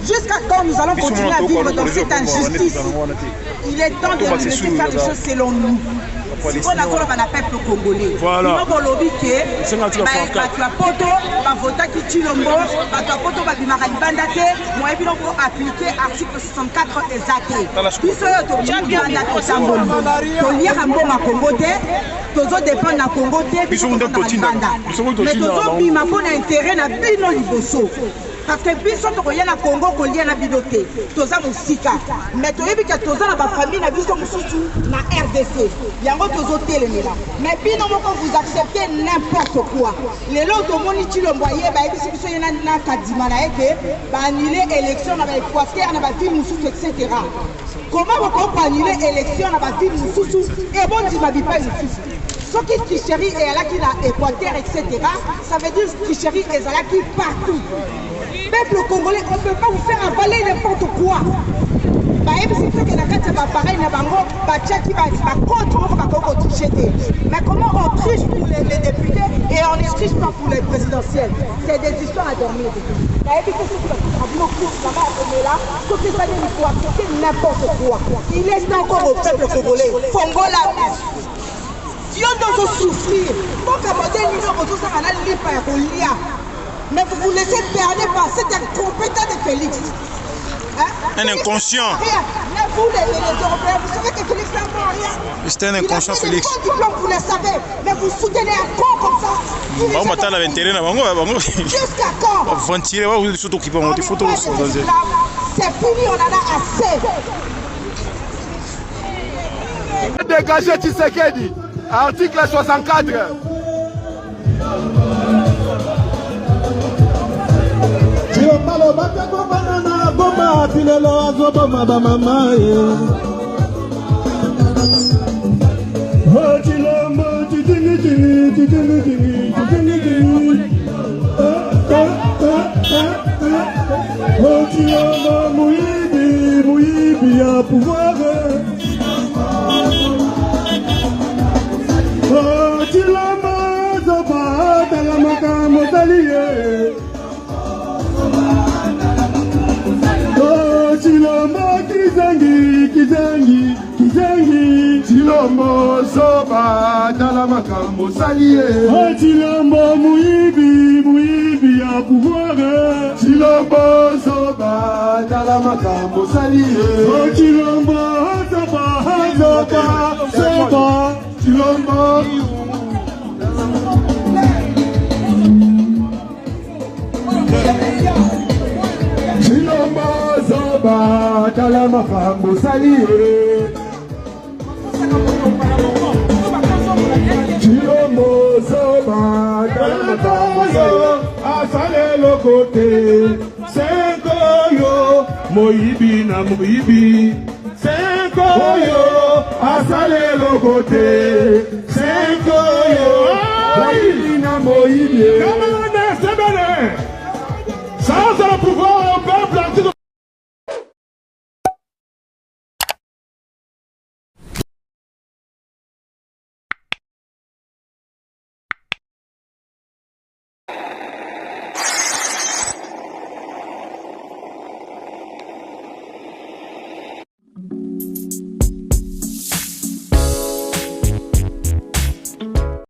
Jusqu'à quand nous allons continuer à vivre dans cette injustice? Il est temps de nous laisser faire les choses selon nous. Si on a encore un peuple congolais, voilà. Tu as poto, vota qui tue le mot, tu as poto, moi et puis on peut appliquer article 64 exact. Puis tu as bien tu lire un bon à Congo, tu as dépend na Congo, puis tu as mais tu as bima pour intérêt na bino liboso. Parce que biso tokoya na Congo kolia na bidoté toza musika mais toyebi que toza na ba famille na biso mususu na RDC yango tozo telemela mais bino moko vous acceptez n'importe quoi lelo tomoni Chilombo ye ba yebi biso yena na kadima na eke ba annuler élection na ba Équateur na ba ville mususu etc. Comment vous pouvez annuler élection na ba ville mususu et bon di ma bipa mususu ce qui tricherie et là qui na Équateur etc. ça veut dire tricherie et là qui partout. Peuple congolais, on ne peut pas vous faire avaler n'importe quoi. Mais comment on triche pour les députés et on ne triche pas pour les présidentielles? C'est des histoires à dormir. Il est encore au peuple congolais. Fongola. Dieu doit souffrir. Mais vous vous laissez berner par cet incompétent de Félix. Un inconscient. Mais vous, les Européens, vous savez que Félix n'a rien. C'est un inconscient, Félix. Vous le savez, mais vous soutenez un con comme ça. Jusqu'à quand? C'est fini, on en a assez. Dégager Tshisekedi, article 64. Malo batako banana bomba pilelo azoboma ba mama ye. Hotilo muibi à pouvoir. Hotilo zoba la makamo taliye. Chilombo kizangi Chilombo soba dala makambo salie. Chilombo muibi à pouvoir. Chilombo soba dala makambo salie. Chilombo soba Chilombo. Tala makambo salie. Chilombo soba tala makambo salie. Asale le côté. Senkoyo moibi na moibi. Senkoyo asale le côté.